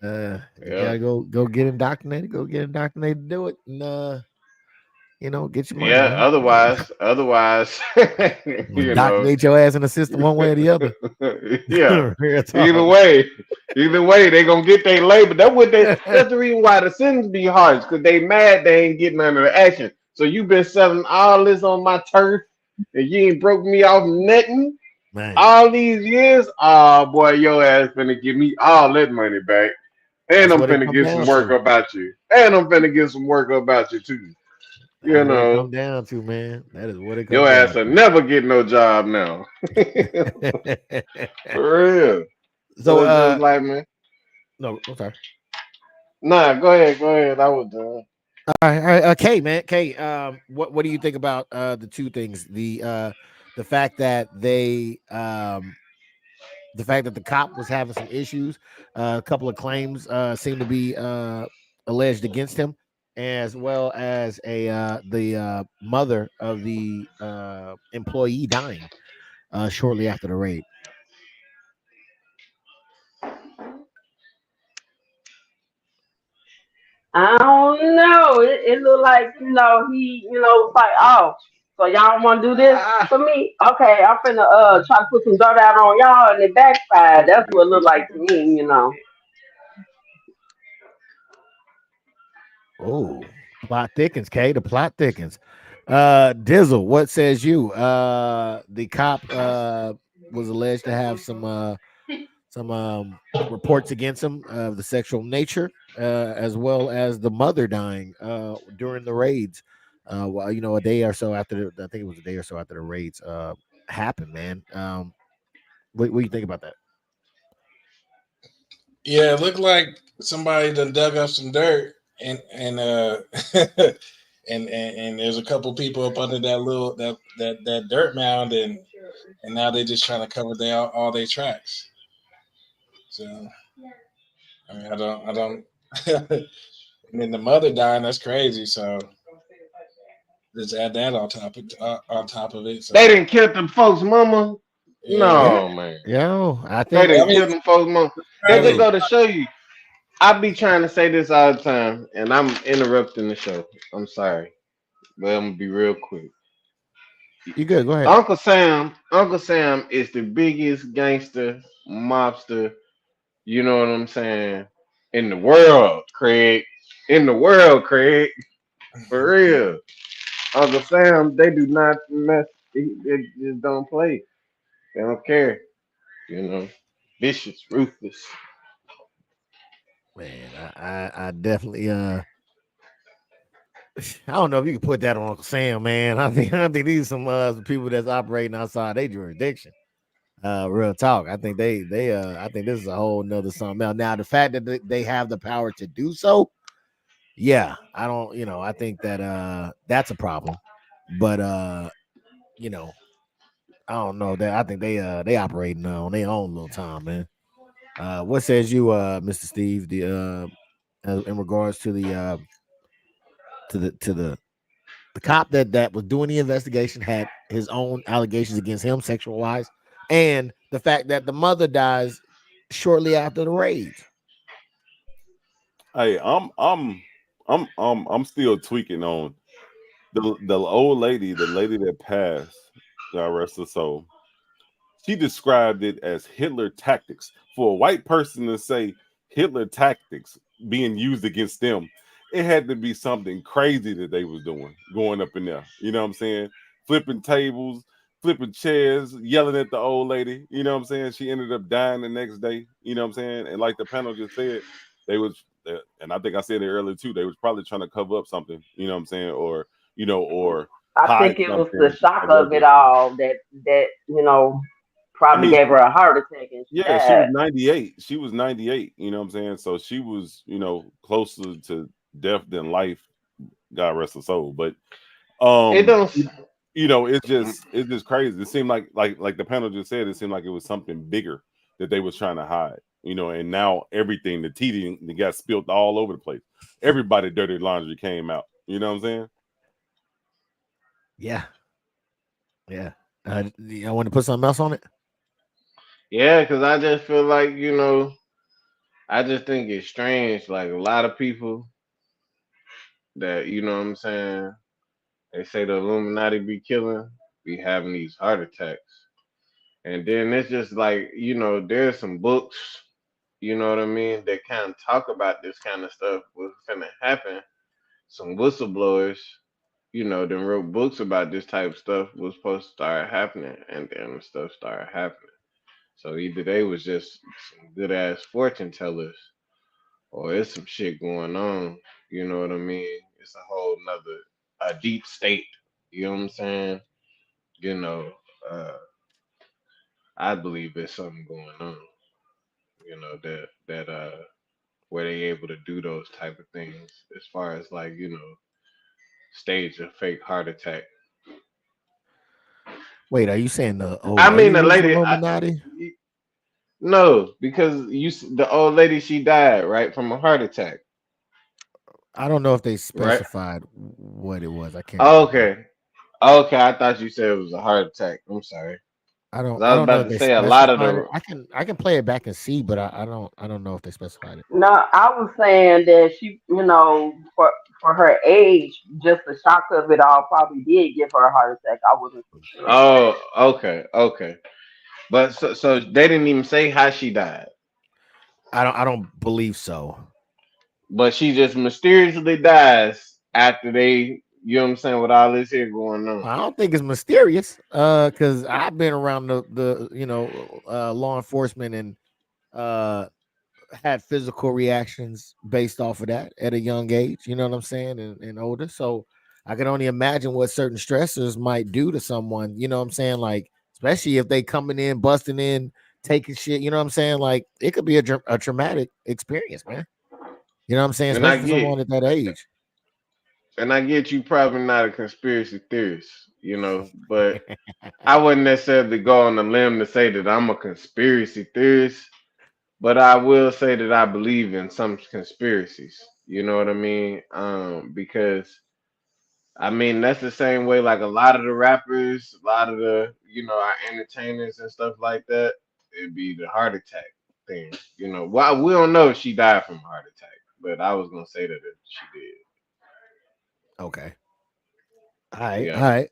You Yeah. gotta go get indoctrinated. Go get indoctrinated to do it, and you know, get your money, Yeah, man. otherwise, you know, Indoctrinate your ass in the system one way or the other. yeah. Real Either talk. way, either way, they gonna get their labor. That's the reason why the sentence be harsh, because they mad they ain't getting none of the action. So you been selling all this on my turf and you ain't broke me off nothing Man, all these years. Oh boy, your ass finna give me all that money back. And that's I'm what it finna come get some down work to. about you. And I'm finna get some work about you too. That's You what it know, come down to, man. That is what it your come ass down will never get no job now. to. For real. So So, it's just like, man. no, I'm sorry. Nah, go ahead. I was done. All right, Kay, man, Kay, what do you think about the two things? The fact that the fact that the cop was having some issues, a couple of claims seem to be alleged against him, as well as the mother of the employee dying shortly after the raid. I don't know. It looked like, he, was like, oh, so y'all want to do this Ah, for me? Okay, I'm finna try to put some dirt out on y'all and it backfired. That's what it looked like to me. Oh, plot thickens, Kay. The plot thickens. Dizzle, what says you? The cop was alleged to have some reports against him of the sexual nature, as well as the mother dying during the raids. Well, you know, a day or so after I think it was a day or so after the raids happened, man. What do you think about that? Yeah, it looked like somebody done dug up some dirt and and there's a couple people up under that little that dirt mound and now they just trying to cover all their tracks. So I mean I don't and then the mother dying, that's crazy. So just add that on top of it. they So didn't kill them folks, mama. yeah, Yeah, No, man. yo, I They think I didn't mean kill them folks, mama. That just hey, go to show you. I be trying to say this all the time, and I'm interrupting the show. I'm sorry, but I'm gonna be real quick. You good? Go ahead. Uncle Sam is the biggest gangster mobster. You know what I'm saying? In the world, Craig. In the world, Craig. For real. Uncle Sam, they do not mess. They just don't play. They don't care. You know, vicious, ruthless. Man, I definitely I don't know if you can put that on Uncle Sam, man. I think these some people that's operating outside their jurisdiction. Real talk. I think I think this is a whole nother something else. Now the fact that they have the power to do so, yeah, I don't, I think that that's a problem. But you know, I don't know that I think they operating on their own little time, man. What says you, Mr. Steve, the in regards to the cop that was doing the investigation had his own allegations against him sexual wise, and the fact that the mother dies shortly after the raids. Hey, I'm still tweaking on the old lady, the lady that passed. God rest her soul. She described it as Hitler tactics. For a white person to say Hitler tactics being used against them, it had to be something crazy that they was doing, going up in there. You know what I'm saying? Flipping tables, flipping chairs, yelling at the old lady. You know what I'm saying? She ended up dying the next day. You know what I'm saying? And like the panel just said, they was, and I think I said it earlier too. They was probably trying to cover up something. You know what I'm saying? Or or I hide think it was the something shock that of it wasn't. all that I probably mean, gave her a heart attack and she yeah, she died. was 98. She was 98, you know what I'm saying? So she was, closer to death than life, God rest her soul. But It don't. it's just crazy. It seemed like the panel just said, it seemed like it was something bigger that they was trying to hide, and now everything, the tea that got spilled all over the place. Everybody dirty laundry came out. You know what I'm saying? Yeah, yeah. I want to put something else on it. Yeah, because I just feel like I just think it's strange. Like a lot of people that what I'm saying. They say the Illuminati be killing, be having these heart attacks. And then it's just like, there's some books, you know what I mean, that kind of talk about this kind of stuff, what's gonna happen. Some whistleblowers, then wrote books about this type of stuff was supposed to start happening, and then the stuff started happening. So either they was just some good ass fortune tellers, or it's some shit going on. You know what I mean? It's a whole nother a deep state. You know what I'm saying? You know, uh, I believe there's something going on. That where they able to do those type of things as far as like stage a fake heart attack. Wait, are you saying the old I mean, lady the was lady. Illuminati? No, because the old lady, she died right from a heart attack, I don't know if they right? specified what it was. I can't remember. Okay, okay. I thought you said it was a heart attack. I'm sorry. I 'Cause don't I I was don't know about if to they say a lot of specified it. the. I can play it back and see, but I don't know if they specified it. No, I was saying that she, for her age, just the shock of it all probably did give her a heart attack. I wasn't so sure. Oh, okay, okay. But so they didn't even say how she died, I don't believe so. but she just mysteriously dies after they. You know what I'm saying? With all this here going on. I don't think it's mysterious. Because I've been around the law enforcement and uh had physical reactions based off of that at a young age, you know what I'm saying, and older. So I can only imagine what certain stressors might do to someone, you know what I'm saying? Like, especially if they coming in, busting in, taking shit, you know what I'm saying? Like, it could be a traumatic experience, man. You know what I'm saying? And I Especially for get someone at that age. And I get you probably not a conspiracy theorist, but I wouldn't necessarily go on a limb to say that I'm a conspiracy theorist, but I will say that I believe in some conspiracies. You know what I mean? Because I mean that's the same way like a lot of the rappers, a lot of the our entertainers and stuff like that. It'd be the heart attack. thing. You know, well, we don't know if she died from a heart attack, but I was gonna say that if she did. Okay. All right. All Yeah. right.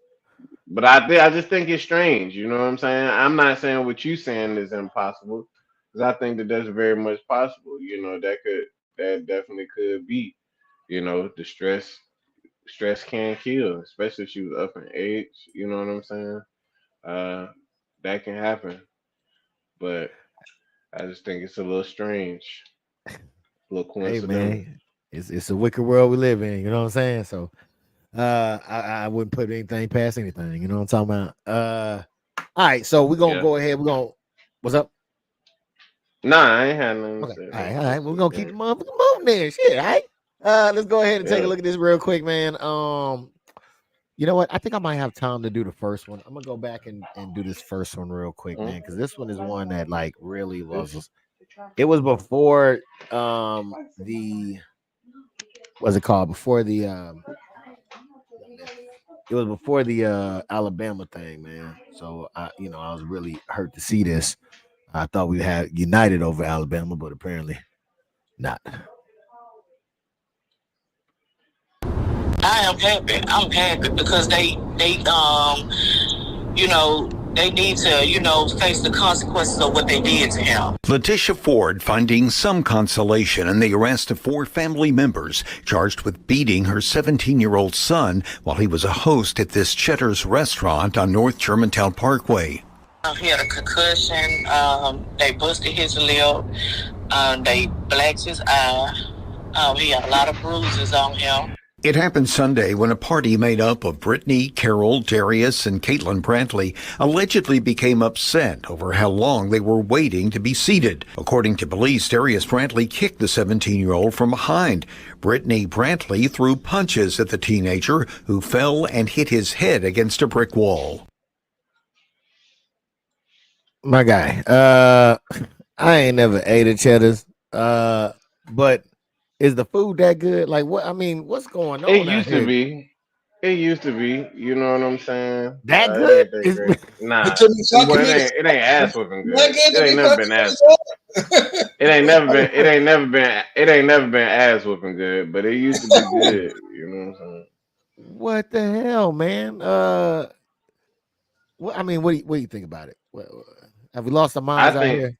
But I just think it's strange. You know what I'm saying? I'm not saying what you saying is impossible, because I think that that's very much possible. You know, that definitely could be. You know, the stress can kill, especially if she was up in age. You know what I'm saying? Uh, that can happen, but I just think it's a little strange, a little Hey coincidental. man, it's a wicked world we live in. You know what I'm saying? So I wouldn't put anything past anything. You know what I'm talking about? All right. So we're gonna Yeah. go ahead. We're gonna what's up? Nah, I ain't had nothing to Okay. say. All right. No, All right. that's We're it, gonna keep man. the motherfucker moving there. Shit. All right. Let's go ahead and take a Yeah. look at this real quick, man. You know what? I think I might have time to do the first one. I'm gonna go back and do this first one real quick, Mm. man, because this one is one that like really was. It was before the what's it called? Before the it was before the Alabama thing, man. So I was really hurt to see this. I thought we had united over Alabama, but apparently not. I am happy. I'm happy because they need to, face the consequences of what they did to him. Letitia Ford finding some consolation in the arrest of 4 family members charged with beating her 17-year-old son while he was a host at this Cheddar's restaurant on North Germantown Parkway. He had a concussion. They busted his lip. They blacked his eye. He had a lot of bruises on him. It happened Sunday when a party made up of Brittany, Carol, Darius, and Caitlin Brantley allegedly became upset over how long they were waiting to be seated. According to police, Darius Brantley kicked the 17-year-old from behind. Brittany Brantley threw punches at the teenager, who fell and hit his head against a brick wall. My guy, I ain't never ate at Cheddar's, but is the food that good? Like, what? I mean, what's going It on out used to here? be. It used to be. You know what I'm saying? That It good? ain't that Is great. Nah. It could be Well, fucking it ain't ass whooping Not good. good It to ain't be never fucking been ass. up. It ain't never been. It ain't never been ass whooping good. But it used to be good. You know what I'm saying? what the hell, man? What I mean, what do you think about it? Have we lost our I minds out think. here?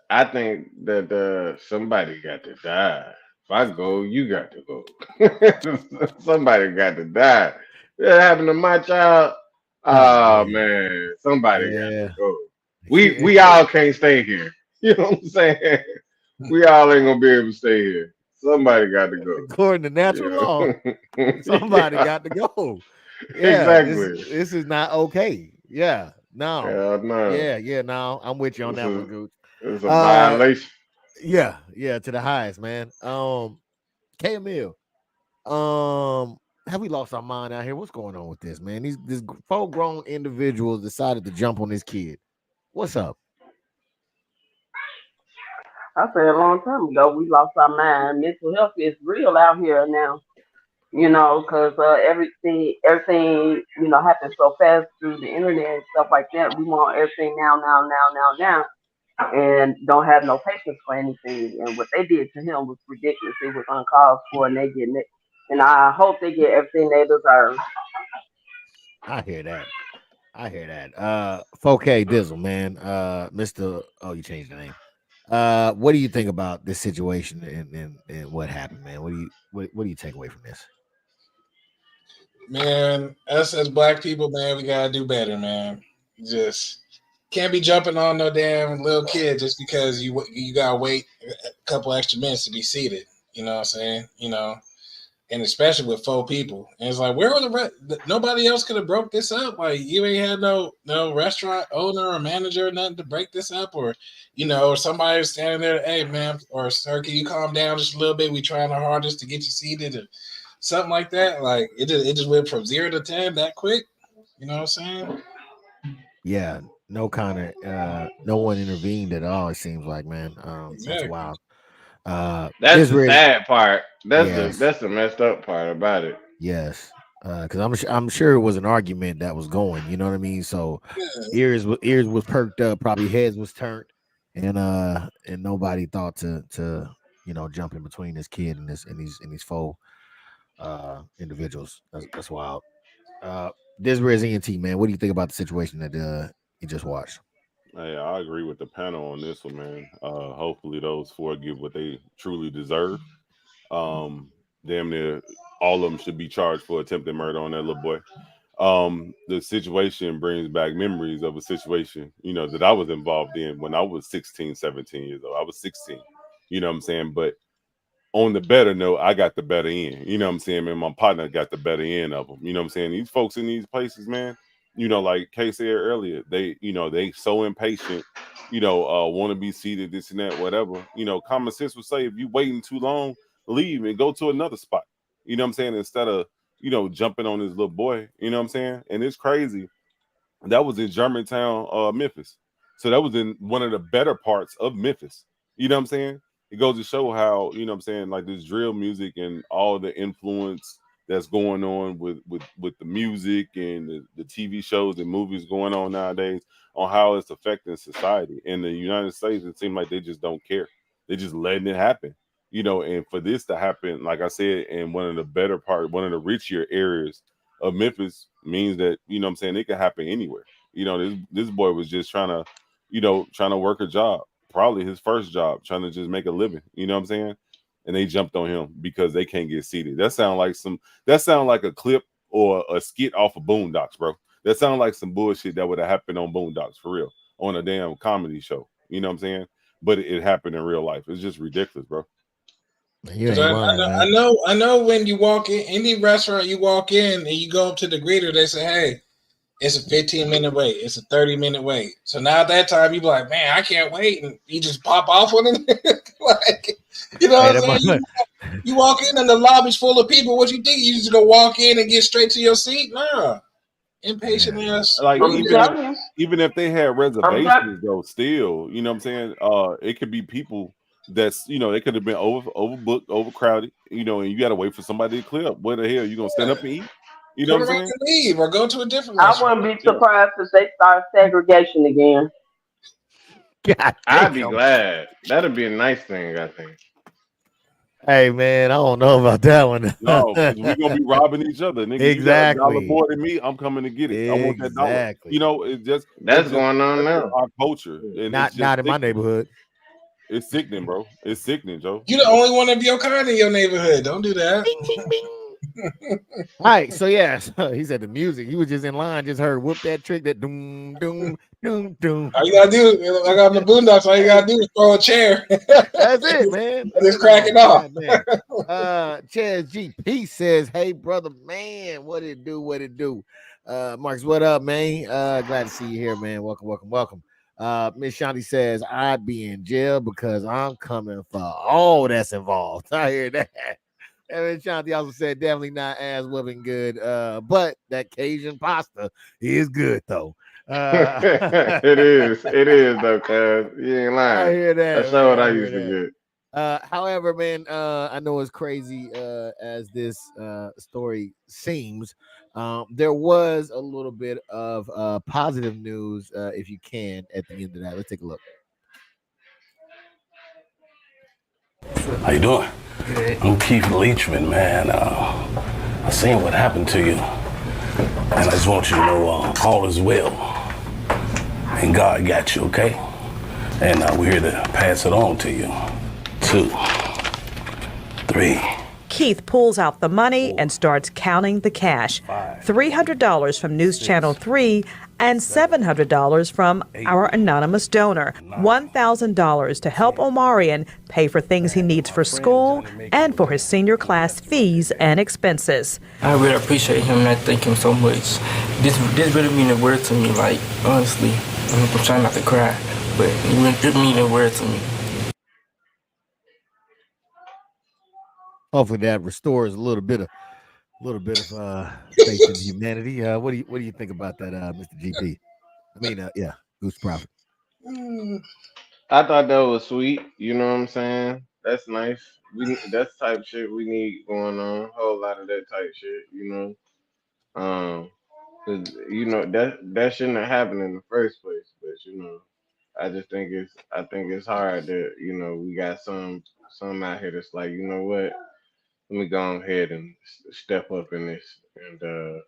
I think that somebody got to die. If I go, you got to go. Somebody got to die. That happened to my child. Oh Oh man, man, somebody got to yeah. go. We all can't stay here. You know what I'm saying? We all ain't gonna be able to stay here. Somebody got to go. According to natural law, somebody Yeah, got to go. Yeah, exactly. this is not okay. Yeah, no, Hell no. yeah, no. I'm with you on This that is one, Gooch. it's a Uh, violation. yeah, to the highest, man. KML. Have we lost our mind out here? What's going on with this, man? These 4 grown individuals decided to jump on this kid. What's up? I said a long time ago, we lost our mind. Mental health is real out here now. Because everything, happens so fast through the internet and stuff like that. We want everything now, and don't have no patience for anything. And what they did to him was ridiculous. It was uncalled for, and they getting it. And I hope they get everything they deserve. I hear that. 4K Dizzle, man. Mr. Oh, you changed the name. What do you think about this situation and what happened, man? What do you take away from this? Man, us as black people, man, we gotta do better, man. Just can't be jumping on no damn little kid just because you gotta wait a couple extra minutes to be seated. You know what I'm saying? And especially with 4 people, and it's like, where were the rest? Nobody else could have broke this up. Like, you ain't had no restaurant owner or manager or nothing to break this up, or or somebody was standing there, hey man, or sir, can you calm down just a little bit? We trying our hardest to get you seated, or something like that. Like, it just went from 0 to 10 that quick. You know what I'm saying? Yeah, no kind of no one intervened at all. It seems like, man. That's Exactly. wild. That's It's the really sad part. yes, That's the messed up part about it. yes. Because I'm sure it was an argument that was going. You know what I mean? So Yeah. ears was perked up, probably heads was turned. and nobody thought to jump in between this kid and these four individuals. That's wild. This is ENT, man. What do you think about the situation that you just watched? Hey, I agree with the panel on this one, man. Hopefully those four get what they truly deserve. Damn near all of them should be charged for attempted murder on that little boy. The situation brings back memories of a situation, that I was involved in when I was 16, 17 years old. I was 16, you know what I'm saying? But on the better note, I got the better end. You know what I'm saying, man? My partner got the better end of them. You know what I'm saying? These folks in these places, man, like Kay said earlier, they so impatient, want to be seated, this and that, whatever. Common sense would say if you waiting too long, leave and go to another spot. You know what I'm saying? Instead of, jumping on this little boy, you know what I'm saying? And it's crazy. That was in Germantown, Memphis. So that was in one of the better parts of Memphis. You know what I'm saying? It goes to show how, what I'm saying, like this drill music and all the influence that's going on with the music and the TV shows and movies going on nowadays on how it's affecting society. In the United States, it seems like they just don't care. They're just letting it happen. And for this to happen, like I said, in one of the better part, one of the richer areas of Memphis means that, what I'm saying, it can happen anywhere. This boy was just trying to work a job, probably his first job, trying to just make a living, you know what I'm saying? And they jumped on him because they can't get seated. That sound like a clip or a skit off of Boondocks, bro. That sounds like some bullshit that would have happened on Boondocks for real, on a damn comedy show. You know what I'm saying? But it happened in real life. It's just ridiculous, bro. You ain't lying, man. I know when you walk in any restaurant, you walk in and you go up to the greeter, they say, "Hey, it's a 15-minute wait. It's a 30-minute wait." So now at that time, you be like, "Man, I can't wait," and you just pop off on them. Like, what I'm saying? You walk in and the lobby's full of people. What you think? You just go walk in and get straight to your seat? Nah, impatient ass. Like even if they had reservations, though, still, you know what I'm saying? It could be people that's they could have been overbooked, overcrowded, and you got to wait for somebody to clear up. Where the hell you gonna stand up and eat? You know what I'm saying? Leave or go to a different I restaurant. wouldn't be surprised if they start segregation again. God, I'd be glad. That'd be a nice thing, I think. Hey man, I don't know about that one. No, because we're gonna be robbing each other, nigga. Exactly. You got $1 more than me, I'm coming to get it. I want that dollar. It's just that's going on now. Our culture. And not in my neighborhood. It's sickening, bro. It's sickening, Joe. You're the only one of your kind in your neighborhood. Don't do that. Bing, bing, bing. All right, so he said the music. He was just in line, just heard whoop that trick, that doom doom doom doom. All you gotta do, like on the Boondocks, all you gotta do is throw a chair. That's it, man. Just crack it off. Chaz GP says, "Hey brother, man, what it do? What it do?" Marcus, what up, man? Glad to see you here, man. Welcome. Miss Shanti says, "I'd be in jail because I'm coming for all that's involved." I hear that. And Shanti also said, "Definitely not ass whooping good, but that Cajun pasta is good though." It is though, cuz you ain't lying. I hear that. That's what I used to get. However, man, I know as crazy as this story seems, there was a little bit of positive news, if you can, at the end of that. Let's take a look. How you doing? I'm Keith Leachman, man. I seen what happened to you, and I just want you to know all is well, and God got you, okay? And we're here to pass it on to you. 2, 3. Keith pulls out the money and starts counting the cash. $300 from News Channel 3 and $700 from our anonymous donor. $1,000 to help Omarion pay for things he needs for school and for his senior class fees and expenses. I really appreciate him and I thank him so much. This really means a word to me, like, honestly. I'm trying not to cry, but it really means a word to me. Hopefully that restores a little bit of faith in humanity. What do you think about that, Mr. GP? I mean, yeah, Goose Prophet. I thought that was sweet. You know what I'm saying? That's nice. That's the type of shit we need going on. A whole lot of that type shit. You know, 'cause that shouldn't have happened in the first place. But just think it's hard that we got some out here that's like, you know what, let me go ahead and step up in this and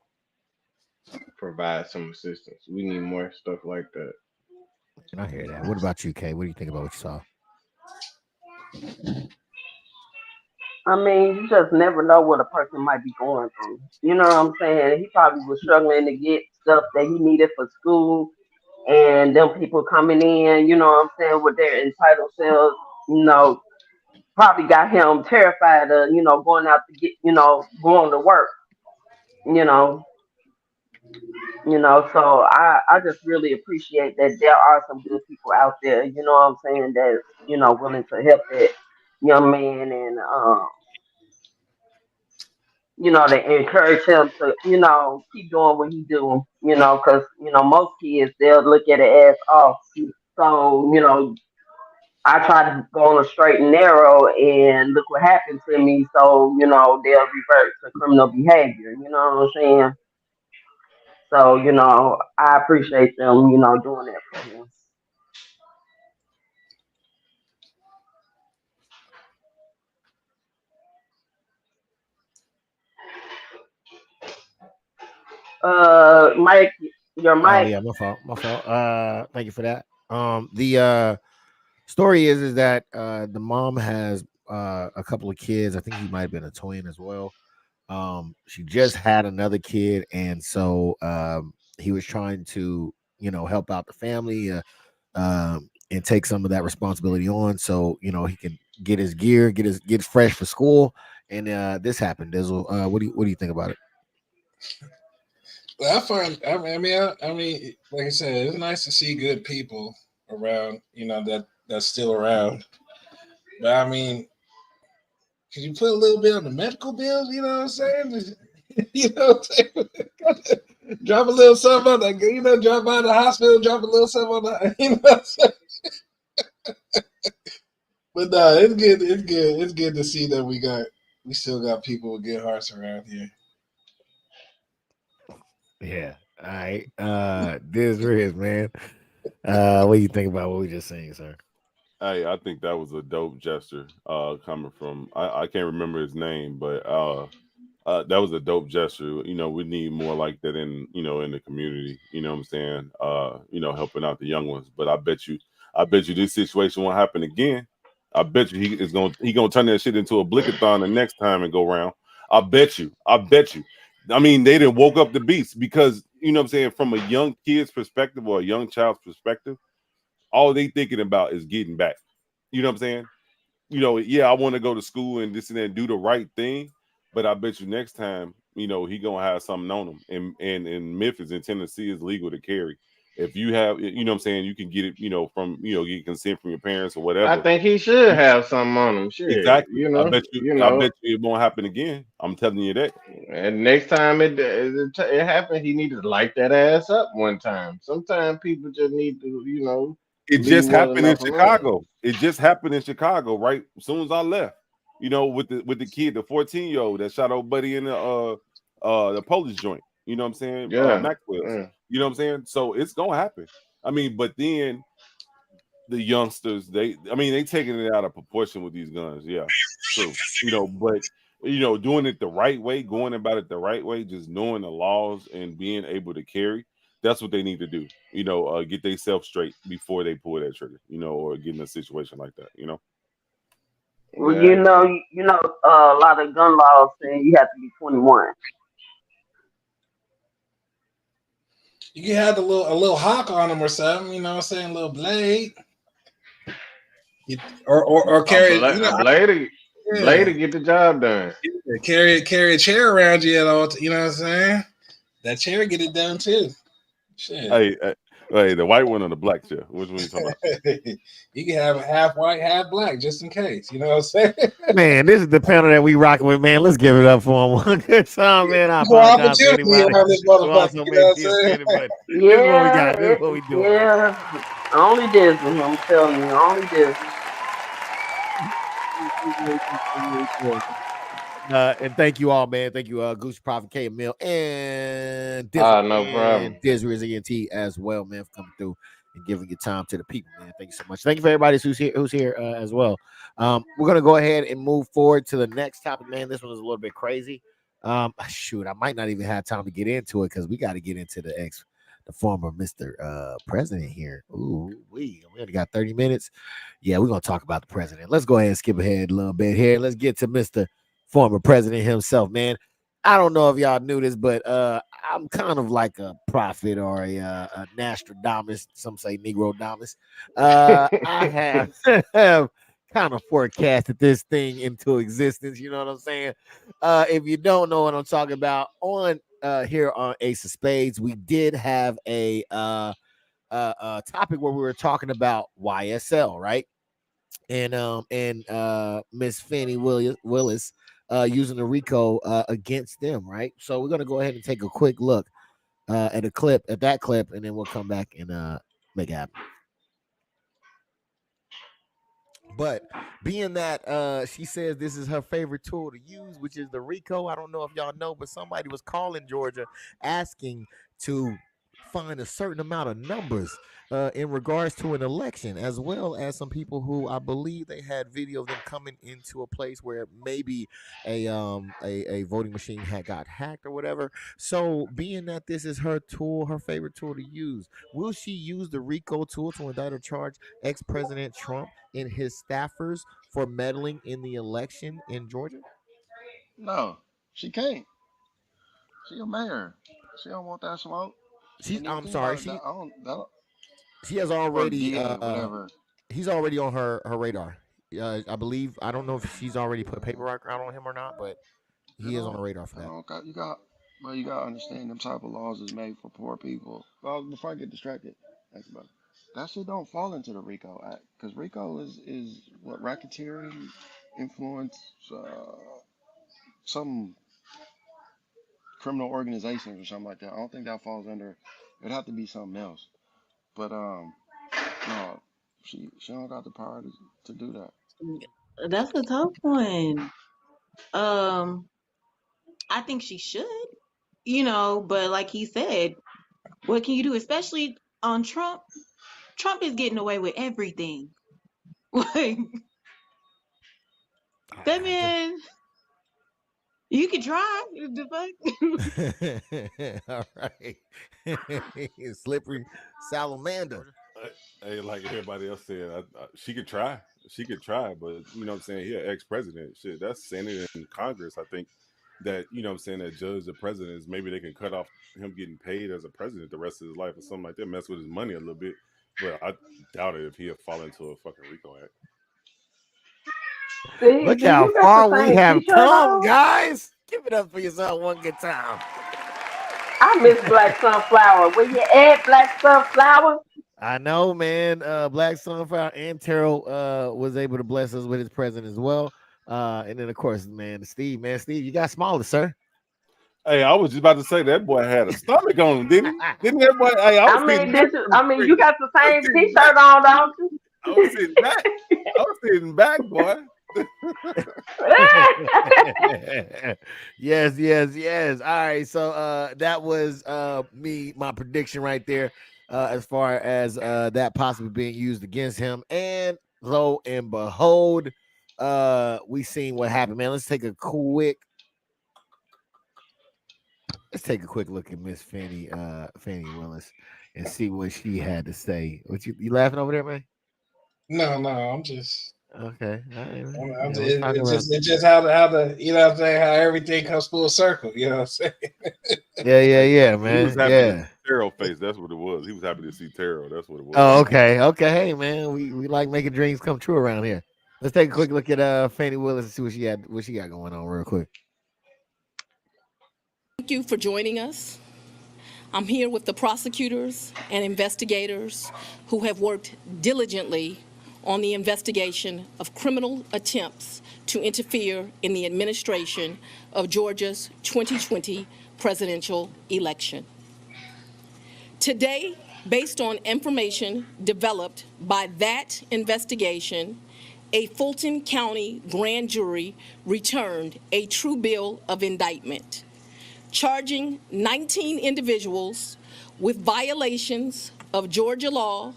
provide some assistance. We need more stuff like that. And I hear that. What about you, Kay? What do you think about what you saw? I mean, you just never know what a person might be going through. You know what I'm saying? He probably was struggling to get stuff that he needed for school, and them people coming in, you know what I'm saying, with their entitled selves, probably got him terrified of, going out to get, going to work, you know. So I just really appreciate that there are some good people out there, you know what I'm saying, that's, willing to help that young man and to encourage him to, keep doing what he do, because, most kids, they'll look at it as, oh, so, I try to go on a straight and narrow and look what happened to me. So, they'll revert to criminal behavior, you know what I'm saying? So, I appreciate them, doing that for him. Mike, your Oh mic. yeah, my fault. My fault. Thank you for that. The story is that the mom has a couple of kids. I think he might have been a twin as well. She just had another kid, and so he was trying to, help out the family and take some of that responsibility on, so he can get his gear, get fresh for school. And this happened. Dizzle, what do you think about it? Well, I mean, like I said, it's nice to see good people around, that's still around. But I mean, could you put a little bit on the medical bills? You know what I'm saying? You know what I'm saying? Drop a little something on that, drop by the hospital, drop a little something on that, you know what I'm saying? But no, it's good. It's good. It's good to see that we still got people with good hearts around here. Yeah. All right. This is man. What do you think about what we just saying, sir? Hey, I think that was a dope gesture coming from I can't remember his name, but that was a dope gesture. We need more like that in the community. You know what I'm saying? Helping out the young ones. But I bet you this situation won't happen again. I bet you he gonna turn that shit into a blickathon the next time and go around. I bet you. I mean, they didn't woke up the beast because you know what I'm saying, from a young kid's perspective or a young child's perspective, all they thinking about is getting back. You know what I'm saying? Yeah, I want to go to school and this and that and do the right thing. But I bet you next time, he gonna have something on him. And in Memphis and Tennessee, it's legal to carry. If you have, what I'm saying, you can get it, from, get consent from your parents or whatever. I think he should have something on him. Shit, Exactly. I bet you it won't happen again. I'm telling you that. And next time it happened, he needed to light that ass up one time. Sometimes people just need to, It just happened in Chicago. It just happened in Chicago, right? As soon as I left, with the kid, the 14-year-old that shot old buddy in the Polish joint. You know what I'm saying? Yeah. Maxwell's. Yeah. You know what I'm saying? So it's gonna happen. I mean, but then the youngsters, they taking it out of proportion with these guns. Yeah, true. But doing it the right way, going about it the right way, just knowing the laws and being able to carry. That's what they need to do. Get themselves straight before they pull that trigger. Or get in a situation like that. Well, a lot of gun laws say you have to be 21. You can have a little hawk on them or something, you know what I'm saying? A little blade. Or carry blade to get the job done. Carry a chair around you at all, you know what I'm saying? That chair get it done too. Shit. Hey, the white one or the black chair? Which one you talking about? You can have a half white, half black, just in case. You know what I'm saying? Man, this is the panel that we rocking with, man. Let's give it up for him one good time, man. I apologize to anybody. This motherfucker, you know what I'm saying? But this is what we got. This is what we doing. Yeah, only Disney. I'm telling you, only Disney. And thank you all, man. Thank you, Gucci Prophet, K Mill, and no problem. Diz Rizzy and T as well, man, for coming through and giving your time to the people, man. Thank you so much. Thank you for everybody who's here as well. We're gonna go ahead and move forward to the next topic, man. This one is a little bit crazy. Shoot, I might not even have time to get into it because we got to get into the former Mr. President here. Ooh, we only got 30 minutes. Yeah, we're gonna talk about the president. Let's go ahead and skip ahead a little bit here. Let's get to Mr. Former President himself, man. I don't know if y'all knew this, but I'm kind of like a prophet or a Nostradamus. Some say Negrodamus. I have kind of forecasted this thing into existence. You know what I'm saying? If you don't know what I'm talking about, on here on Ace of Spades, we did have a topic where we were talking about YSL, right? And Miss Fannie Willis using the Rico against them, right? So we're gonna go ahead and take a quick look at that clip, and then we'll come back and make it happen. But being that she says this is her favorite tool to use, which is the Rico. I don't know if y'all know, but somebody was calling Georgia asking to find a certain amount of numbers in regards to an election, as well as some people who I believe they had video of them coming into a place where maybe a voting machine had got hacked or whatever. So being that this is her tool, her favorite tool to use, will she use the Rico tool to indict or charge ex-President Trump and his staffers for meddling in the election in Georgia? No, she can't. She a mayor. She don't want that smoke. I'm sorry. She has already whatever. He's already on her radar. I believe. I don't know if she's already put paperwork out on him or not, but he is on the radar for that. You got to understand them type of laws is made for poor people. Well, before I get distracted, that shit don't fall into the RICO Act, because RICO is what, racketeering, influence, some criminal organizations or something like that. I don't think that falls under. It'd have to be something else. But no, she don't got the power to do that. That's a tough one. I think she should, but like he said, what can you do? Especially on Trump. Trump is getting away with everything. Like, that man, you can try. The fuck? All right. Slippery salamander. Hey, like everybody else said, she could try. She could try, but you know what I'm saying? He an ex-president. Shit, that's Senate and Congress. I think that, you know what I'm saying, that judge the president, maybe they can cut off him getting paid as a president the rest of his life or something like that, mess with his money a little bit. But I doubt it if he'll fall into a fucking RICO Act. See, look how far we have come, guys. Give it up for yourself one good time. I miss Black Sunflower. Will you add Black Sunflower? I know, man. Black Sunflower and Terrell was able to bless us with his present as well. And then, of course, Steve, you got smaller, sir. Hey, I was just about to say that boy had a stomach on him, didn't he? Didn't that boy? Hey, you got the same T-shirt on, don't you? I was sitting back, boy. Yes. All right, so that was my prediction right there, as far as that possibly being used against him. And lo and behold, we seen what happened, man. Let's take a quick look at Miss Fannie Willis and see what she had to say. What you laughing over there, man? No, I'm just okay. It's just how the you know what I'm saying, how everything comes full circle. You know what I'm saying? Yeah, man. He was happy to see Terrell face. That's what it was. He was happy to see Terrell. That's what it was. Oh, okay. Hey, man, we like making dreams come true around here. Let's take a quick look at Fannie Willis and see what she got going on real quick. Thank you for joining us. I'm here with the prosecutors and investigators who have worked diligently on the investigation of criminal attempts to interfere in the administration of Georgia's 2020 presidential election. Today, based on information developed by that investigation, a Fulton County grand jury returned a true bill of indictment, charging 19 individuals with violations of Georgia law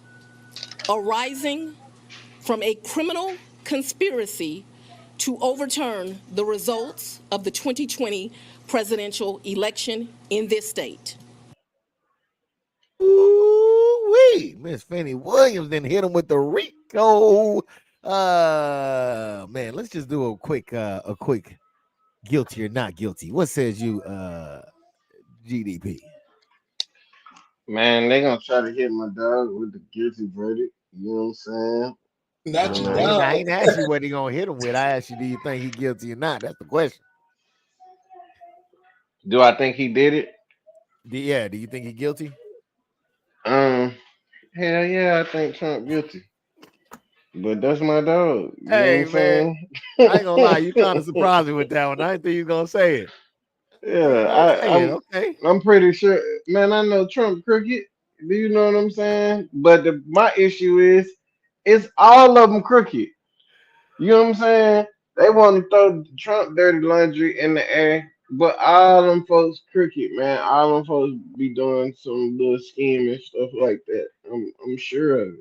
arising from a criminal conspiracy to overturn the results of the 2020 presidential election in this state. Ooh-wee. Miss Fannie Williams then hit him with the Rico. Man, let's just do a quick guilty or not guilty. What says you, GDP? Man, they gonna try to hit my dog with the guilty verdict. You know what I'm saying? Not your I ain't dog. asked you what he gonna hit him with. I asked you, do you think he guilty or not? That's the question. Do I think he did it? Do you think he guilty? Hell yeah, I think Trump guilty. But that's my dog. You know Hey what I'm man, saying? I ain't gonna lie, you kind of surprised me with that one. I didn't think you was gonna say it. Yeah, Okay. I'm pretty sure. Man, I know Trump crooked. Do you know what I'm saying? But my issue is, it's all of them crooked. You know what I'm saying? They want to throw Trump dirty laundry in the air, but all them folks crooked, man. All them folks be doing some little scheme and stuff like that. I'm sure of it.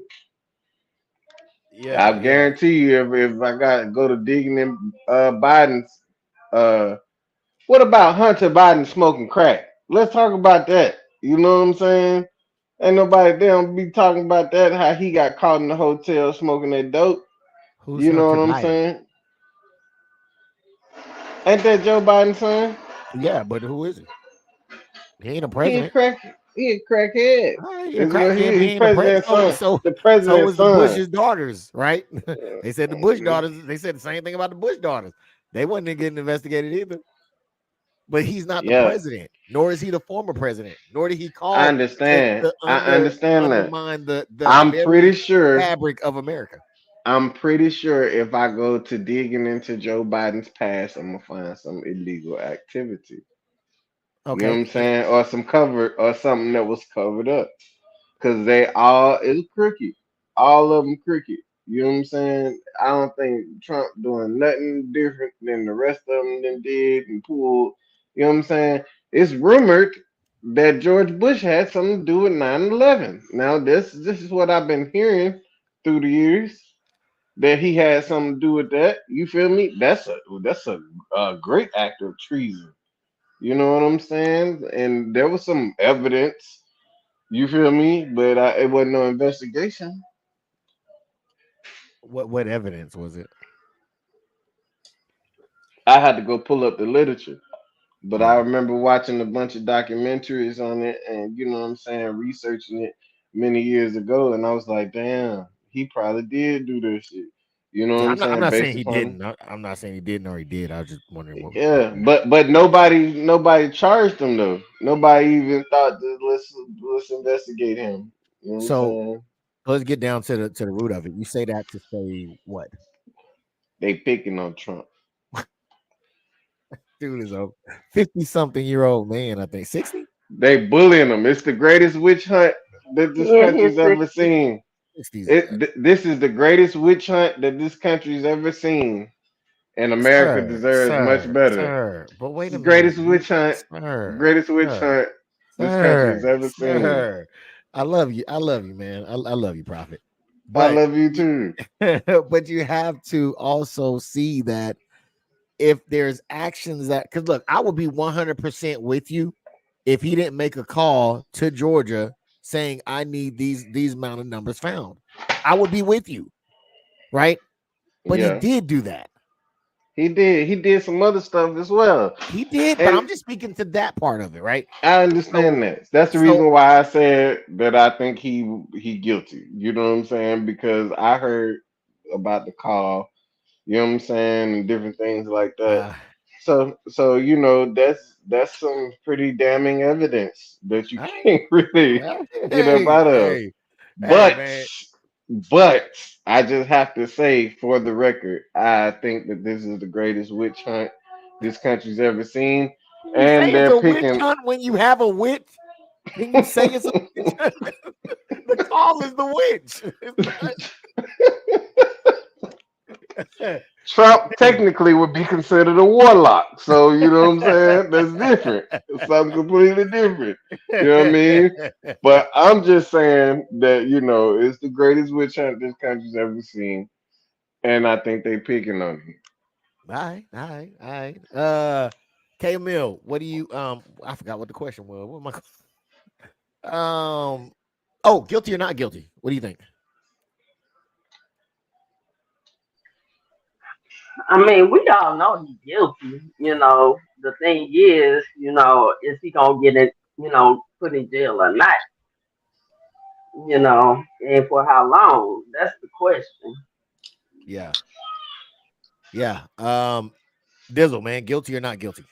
Yeah, I guarantee you, if I got to go to digging in Biden's, what about Hunter Biden smoking crack? Let's talk about that. You know what I'm saying? Ain't nobody they don't be talking about that. How he got caught in the hotel smoking that dope. Who's You know Hunter what I'm Biden? saying? Ain't that Joe Biden's son? Yeah, but who is he? He ain't a He a president. crack. He a crackhead. He a That's what crackhead, but he he's ain't a president. president's son. The So president's was the son. Bush's daughters, right? They said the Bush daughters. They said the same thing about the Bush daughters. They wasn't getting investigated either. But he's not the Yeah, president, nor is he the former president, nor did he I call understand. to I understand that. undermine the I'm pretty very sure. fabric of America. I'm pretty sure if I go to digging into Joe Biden's past, I'm gonna find some illegal activity. You know what Okay. I'm saying? Or some cover or something that was covered up. Cause they all is crooked. All of them crooked. You know what I'm saying? I don't think Trump doing nothing different than the rest of them done did and pulled. You know what I'm saying? It's rumored that George Bush had something to do with 9/11. Now this is what I've been hearing through the years, that he had something to do with that. You feel me? That's a great act of treason. You know what I'm saying? And there was some evidence. You feel me? But it wasn't no investigation. What evidence was it? I had to go pull up the literature. But I Oh. remember watching a bunch of documentaries on it and, you know what I'm saying, researching it many years ago. And I was like, damn, he probably did do this shit. You know what Yeah, I'm I'm saying? not Based saying he upon, didn't. I'm not saying he didn't or he did. I was just wondering what yeah, but nobody charged him though. Nobody even thought to let's investigate him. You know what I'm So saying? let's get down to the root of it. You say that to say what? They picking on Trump. Dude is a 50-something-year-old man, I think 60. They bullying him. It's the greatest witch hunt that this Yeah, he's country's ever 60. seen. 60s. This is the greatest witch hunt that this country's ever seen, and America deserves much better. Sir. But It's wait the a minute, greatest witch hunt, sir, greatest witch sir, hunt this country's ever seen. sir. I love you, man. I love you, Prophet. I But love you too. but you have to also see that if there's actions that, because look, I would be 100% with you if he didn't make a call to Georgia saying I need these amount of numbers found. I would be with you, right? But he Yeah, did do that. he did. He did some other stuff as well, He did, but and I'm just speaking to that part of it, right? I understand So, that. That's the so reason why I said that I think he guilty. You know what I'm saying? Because I heard about the call. You know what I'm saying, and different things like that. So you know that's some pretty damning evidence that you all right. can't really Well, get up out of. hey, But man. but I just have to say for the record, I think that this is the greatest witch hunt this country's ever seen, You say and it's they're a witch picking. hunt when you have a witch. Can you say it's a witch hunt? The call is the witch. It's not. Trump technically would be considered a warlock. So you know what I'm saying? That's different. It's something completely different. You know what I mean? But I'm just saying that, it's the greatest witch hunt this country's ever seen. And I think they picking on him. All right. K Mill, what do you I forgot what the question was. What am I oh, guilty or not guilty? What do you think? I mean, we all know he's guilty. The thing is, is he gonna get it, put in jail or not? And for how long? That's the question. Yeah. Dizzle, man, guilty or not guilty?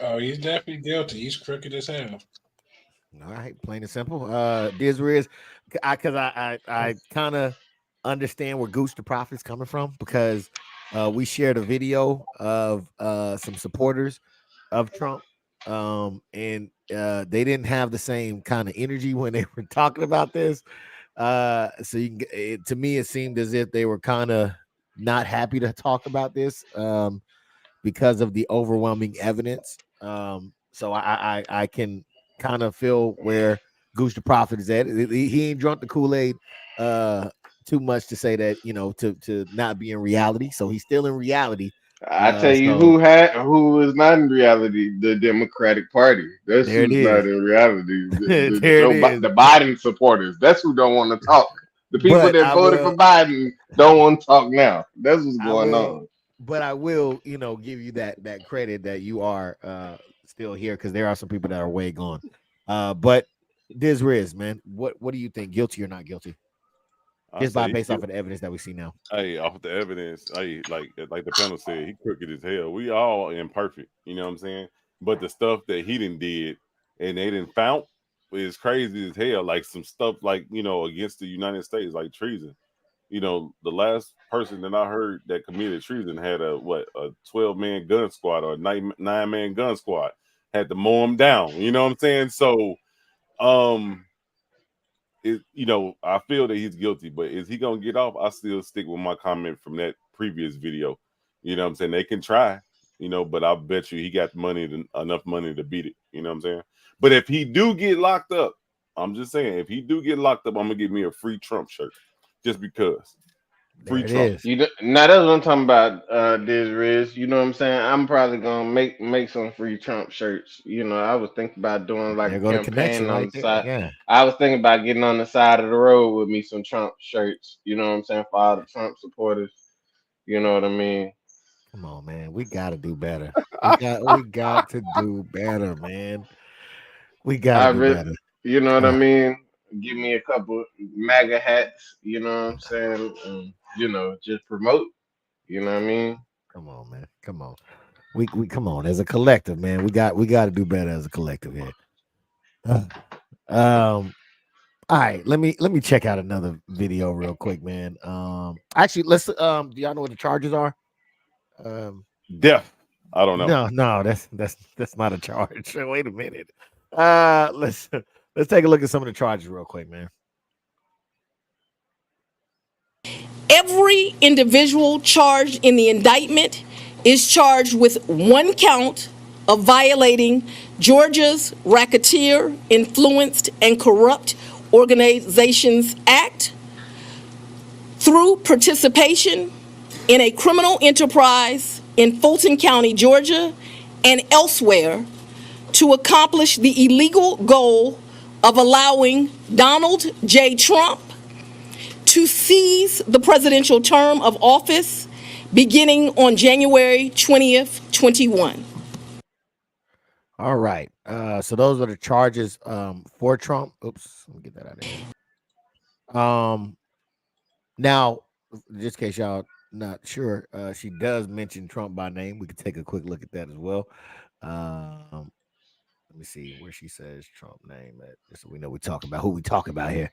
Oh, he's definitely guilty. He's crooked as hell. All right, plain and simple. Diz because I kind of understand where Goose the Prophet's coming from, because we shared a video of some supporters of Trump, and they didn't have the same kind of energy when they were talking about this. So to me, it seemed as if they were kind of not happy to talk about this because of the overwhelming evidence. So I can kind of feel where Goose the Prophet is at. He ain't drunk the Kool-Aid too much to say that, to not be in reality. So he's still in reality. I tell you who is not in reality, the Democratic Party. That's who's not in reality. The Biden supporters. That's who don't want to talk. The people that voted for Biden don't want to talk now. That's what's going on. But I will, give you that credit that you are still here, because there are some people that are way gone. But Diz Riz, man, what do you think? Guilty or not guilty? Just based off of the evidence that we see now. Hey, off the evidence, hey, like the panel said, he crooked as hell. We all imperfect, you know what I'm saying? But the stuff that he did and they didn't found is crazy as hell. Like some stuff like, against the United States, like treason. The last person that I heard that committed treason had a 12-man gun squad or a 9-man gun squad. Had to mow him down. You know what I'm saying? So, I feel that he's guilty, but is he gonna get off? I still stick with my comment from that previous video. You know what I'm saying? They can try, but I bet you he got enough money to beat it. You know what I'm saying? But if he do get locked up, I'm just saying, if he do get locked up, I'm gonna get me a free Trump shirt. Just because. Free Trump. Now that's what I'm talking about, Diz Riz. You know what I'm saying? I'm probably gonna make some free Trump shirts. I was thinking about doing like a campaign on the side. Yeah. I was thinking about getting on the side of the road with me some Trump shirts. You know what I'm saying? For all the Trump supporters. You know what I mean? Come on, man. We gotta do better. We got to do better, man. We gotta do better. You know what I mean? Give me a couple MAGA hats, you know what I'm saying? And, just promote. You know what I mean? Come on, man. Come on. We come on as a collective, man. We got to do better as a collective here. All right, let me check out another video real quick, man. Actually, let's do y'all know what the charges are? Death. I don't know. No, that's not a charge. Wait a minute. Let's take a look at some of the charges real quick, man. Every individual charged in the indictment is charged with one count of violating Georgia's Racketeer, Influenced, and Corrupt Organizations Act through participation in a criminal enterprise in Fulton County, Georgia, and elsewhere to accomplish the illegal goal of allowing Donald J. Trump to seize the presidential term of office beginning on January 20th, 21. All right. So those are the charges for Trump. Oops, let me get that out of here. Now, just in case y'all not sure, she does mention Trump by name. We could take a quick look at that as well. Let me see where she says Trump name at, just so we know who we talk about here.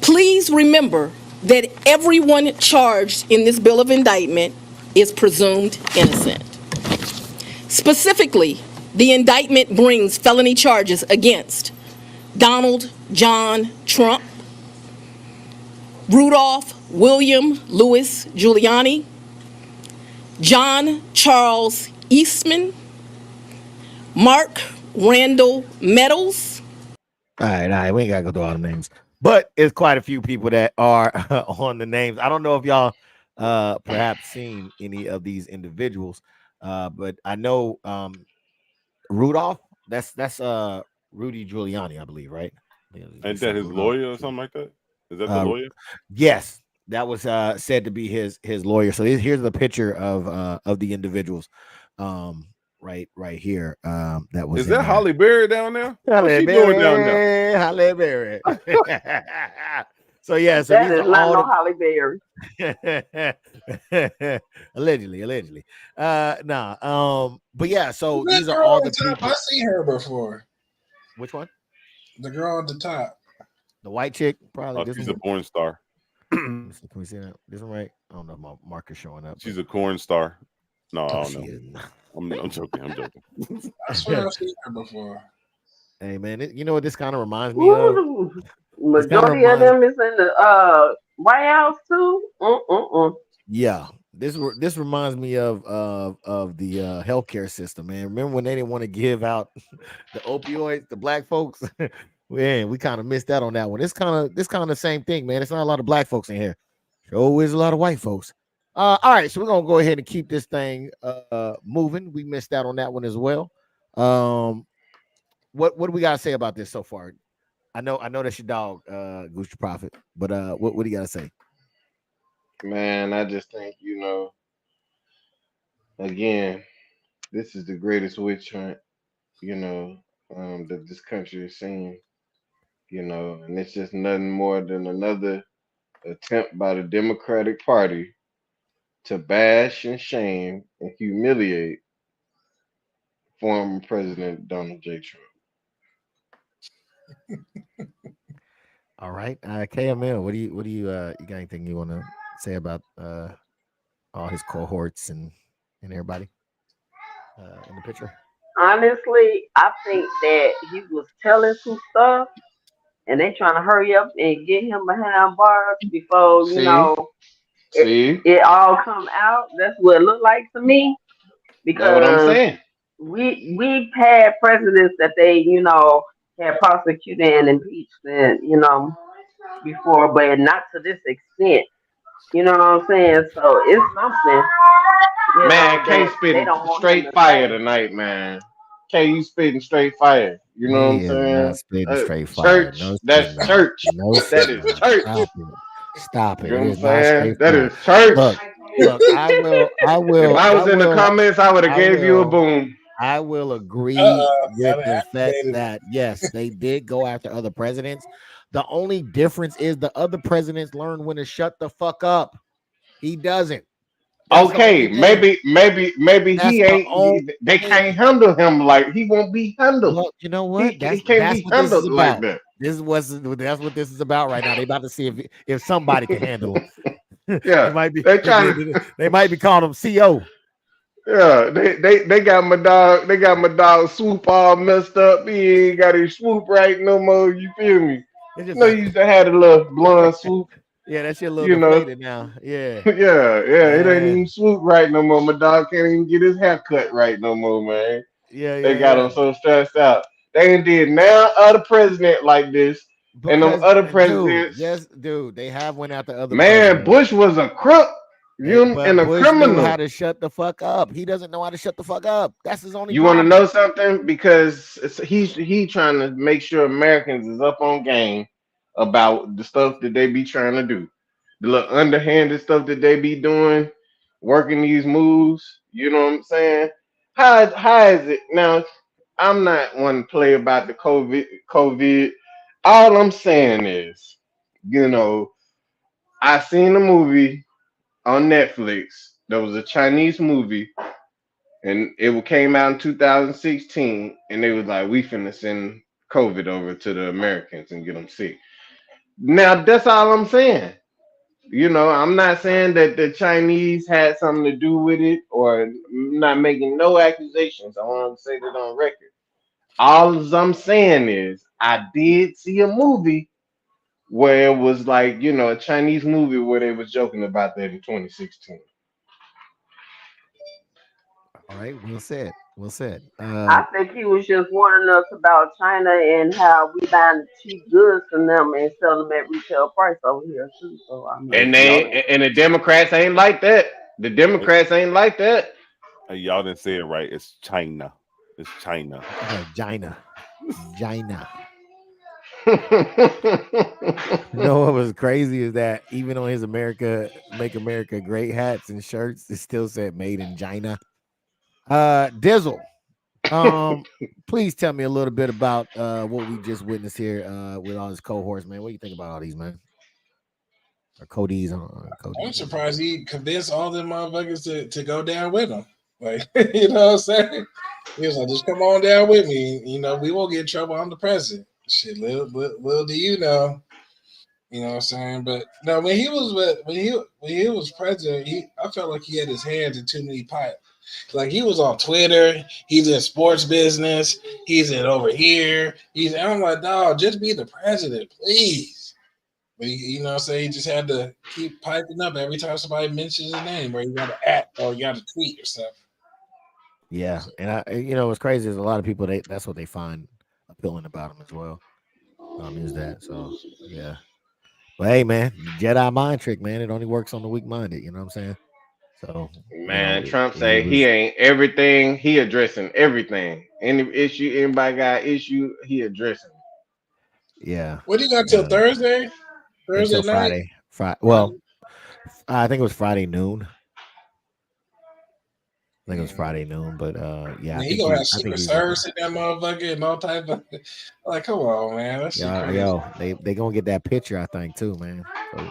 Please remember that everyone charged in this bill of indictment is presumed innocent. Specifically, the indictment brings felony charges against Donald John Trump, Rudolph William Louis Giuliani, John Charles Eastman, Mark Randall Meadows. All right, we ain't gotta go through all the names, but it's quite a few people that are on the names. I don't know if y'all perhaps seen any of these individuals, but I know Rudolph. That's Rudy Giuliani, I believe, right? Ain't that his lawyer or something like that? Is that the Uh, lawyer? Yes, that was said to be his lawyer. So here's the picture of the individuals, right here. That was Is in that Holly Berry down there? What's Halle she doing down there? Berry, Halle Berry. So yeah, so That these is are not all no the Holly Berry. allegedly. But yeah, so That these are girl all on the the top, people. I seen her before. Which one? The girl on the top. The white chick, probably. Oh, This she's one. a porn star. Can we see that? This one, right? I don't know if my marker's showing up. She's a corn star. No, I don't she know. is not. I'm joking. I'm joking. I swear I've seen her before. Hey man, you know what this kind of reminds me of? Ooh, the This kind of majority of reminds, them is in the White House too. yeah. This reminds me of the healthcare system, man. Remember when they didn't want to give out the opioids to black folks? Man, we kind of missed out on that one. This kind of the same thing, man. It's not a lot of black folks in here. Sure is a lot of white folks. All right, so we're gonna go ahead and keep this thing moving. We missed out on that one as well. What do we gotta say about this so far? I know that's your dog, Gucci Prophet, but what do you gotta say? Man, I just think, again, this is the greatest witch hunt, you know, that this country has seen, and it's just nothing more than another attempt by the Democratic Party to bash and shame and humiliate former President Donald J. Trump. All right, KML, what do you you got anything you want to say about all his cohorts and everybody in the picture? Honestly, I think that he was telling some stuff, and they trying to hurry up and get him behind bars before See? it all come out. That's what it looked like to me, That's what I'm because saying. we've had presidents that they had prosecuted and impeached and before, but not to this extent. You know what I'm saying? So it's something Man, K that they spitting don't want him straight to fire say. tonight, man. K, you spitting straight fire. You know what I'm He is not saying? spitting straight fire. Church, No, that's she's not. church. No, That she's is not. church. Stop it. You know It what I'm is not saying? straight That fire. is church. Look, I will, If I was in the comments, I would have I gave you a will, boom. I will agree with Gotta the fact activate it. that yes, they did go after other presidents. The only difference is the other presidents learned when to shut the fuck up. He doesn't. That's the Okay, only thing. maybe That's he the ain't. only They thing. can't handle him like he won't be handled. Well, you know He what? he That's can't that's be what this is handled like about. that. That's what this is about right now. They about to see if somebody can handle him. Yeah, It might be they trying to. they might be calling him CO. Yeah, they got my dog. They got my dog Swoop all messed up. He ain't got his Swoop right no more. You feel me? It's just No, you used to have a little blonde Swoop. yeah, that shit a little You know. deflated now. Yeah. Yeah, it ain't even Swoop right no more. My dog can't even get his hair cut right no more, man. They got him Yeah. so stressed out. They ain't did now other president like this, and them Because other dude, presidents. yes, dude, they have went after other Man, presidents. Bush was a crook, and But a Bush knew how criminal. to shut the fuck up. He doesn't know how to shut the fuck up. That's his only You want to problem. know something? Because he trying to make sure Americans is up on game about the stuff that they be trying to do, the little underhanded stuff that they be doing, working these moves. You know what I'm saying? How is it now? I'm not one to play about the COVID. All I'm saying is, I seen a movie on Netflix. There was a Chinese movie, and it came out in 2016, and they was like, we finna send COVID over to the Americans and get them sick. Now that's all I'm saying. I'm not saying that the Chinese had something to do with it, or I'm not making no accusations. I want to say that on record. All I'm saying is I did see a movie where it was like, you know, a Chinese movie where they was joking about that in 2016. All right, well said. Well said. I think he was just warning us about China and how we buying the cheap goods from them and sell them at retail price over here too. So I Hey, And mean, y'all, the Democrats ain't like that. The hey, Democrats ain't like that. hey, y'all didn't say it right. It's China. It's China. Okay, China. You know what was crazy is that even on his Make America Great hats and shirts, it still said made in China. Dizzle, please tell me a little bit about what we just witnessed here with all his cohorts, man. What do you think about all these, man? Or Cody's on Cody. I'm surprised he convinced all them motherfuckers to go down with him. Like, you know what I'm saying? He was like, just come on down with me. You know, we won't get in trouble. I'm the president. Shit, little do you know. You know what I'm saying? But no, when he was president, I felt like he had his hands in too many pots. Like he was on Twitter, he's in sports business, he's in over here. I'm like, dog, just be the president, please. But you know what I'm saying? He just had to keep piping up every time somebody mentions his name, or you got to act or you got to tweet or something. Yeah, and what's crazy is a lot of people that's what they find appealing about him as well. Is that so? Yeah. But hey, man, Jedi mind trick, man. It only works on the weak-minded. You know what I'm saying? So, Man, Trump say he ain't everything. He addressing everything. Any issue, anybody got issue, he addressing. Yeah. What do you got till Thursday? Thursday until night? Friday. Well, I think it was Friday noon. I think it was Friday noon, but yeah, Man, he gonna have Secret Service in that motherfucker and all type of like, come on, man, that's crazy. Yo, they gonna get that picture, I think, too, man. So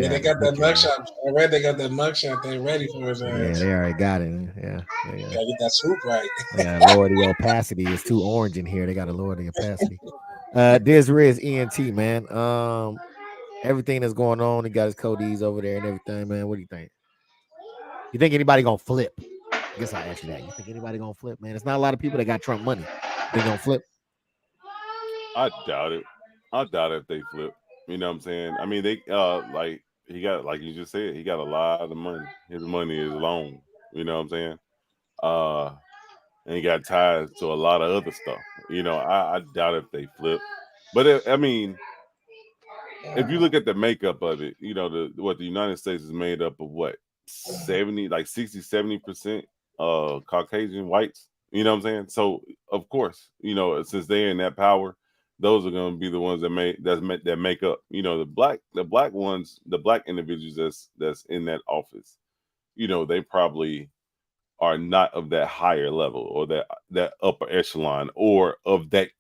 they got that mugshot already. They got that mugshot. They ready for his ass. Yeah, they already got it. Yeah, gotta get that swoop right. Yeah, lower the opacity. It's too orange in here. They gotta lower the opacity. Diz Riz ENT, man. Everything that's going on, he got his Cody's over there and everything, man. What do you think? You think anybody gonna flip? I guess I asked you that. You think anybody gonna flip, man? It's not a lot of people that got Trump money. They gonna flip? I doubt it. I doubt if they flip. You know what I'm saying? I mean, they like he got, like you just said, he got a lot of money. His money is long. You know what I'm saying? And he got ties to a lot of other stuff. You know, I doubt if they flip. But I mean, if you look at the makeup of it, you know, the United States is made up of what? 70% Caucasian whites. You know what I'm saying? So of course, you know, since they're in that power, those are going to be the ones that make up. You know, the black ones, the black individuals that's in that office. You know, they probably are not of that higher level or that upper echelon or of that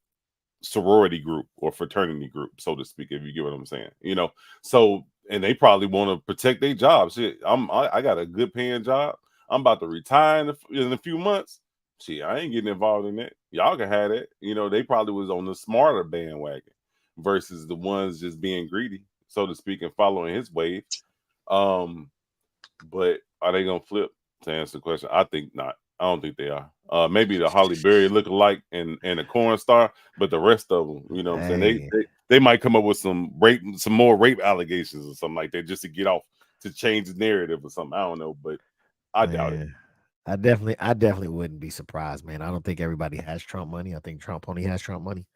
sorority group or fraternity group, so to speak, if you get what I'm saying. You know, so and they probably want to protect their jobs. Shit, I got a good paying job. I'm about to retire in a few months. Shit, I ain't getting involved in that. Y'all can have that. You know, they probably was on the smarter bandwagon versus the ones just being greedy, so to speak, and following his wave. But are they gonna flip? To answer the question, I think not. I don't think they are. Maybe the Holly Berry look-alike and a corn star, but the rest of them, you know what I'm saying? They might come up with some more rape allegations or something like that just to get off, to change the narrative or something. I don't know, but I doubt it. I definitely wouldn't be surprised, man. I don't think everybody has Trump money. I think Trump only has Trump money.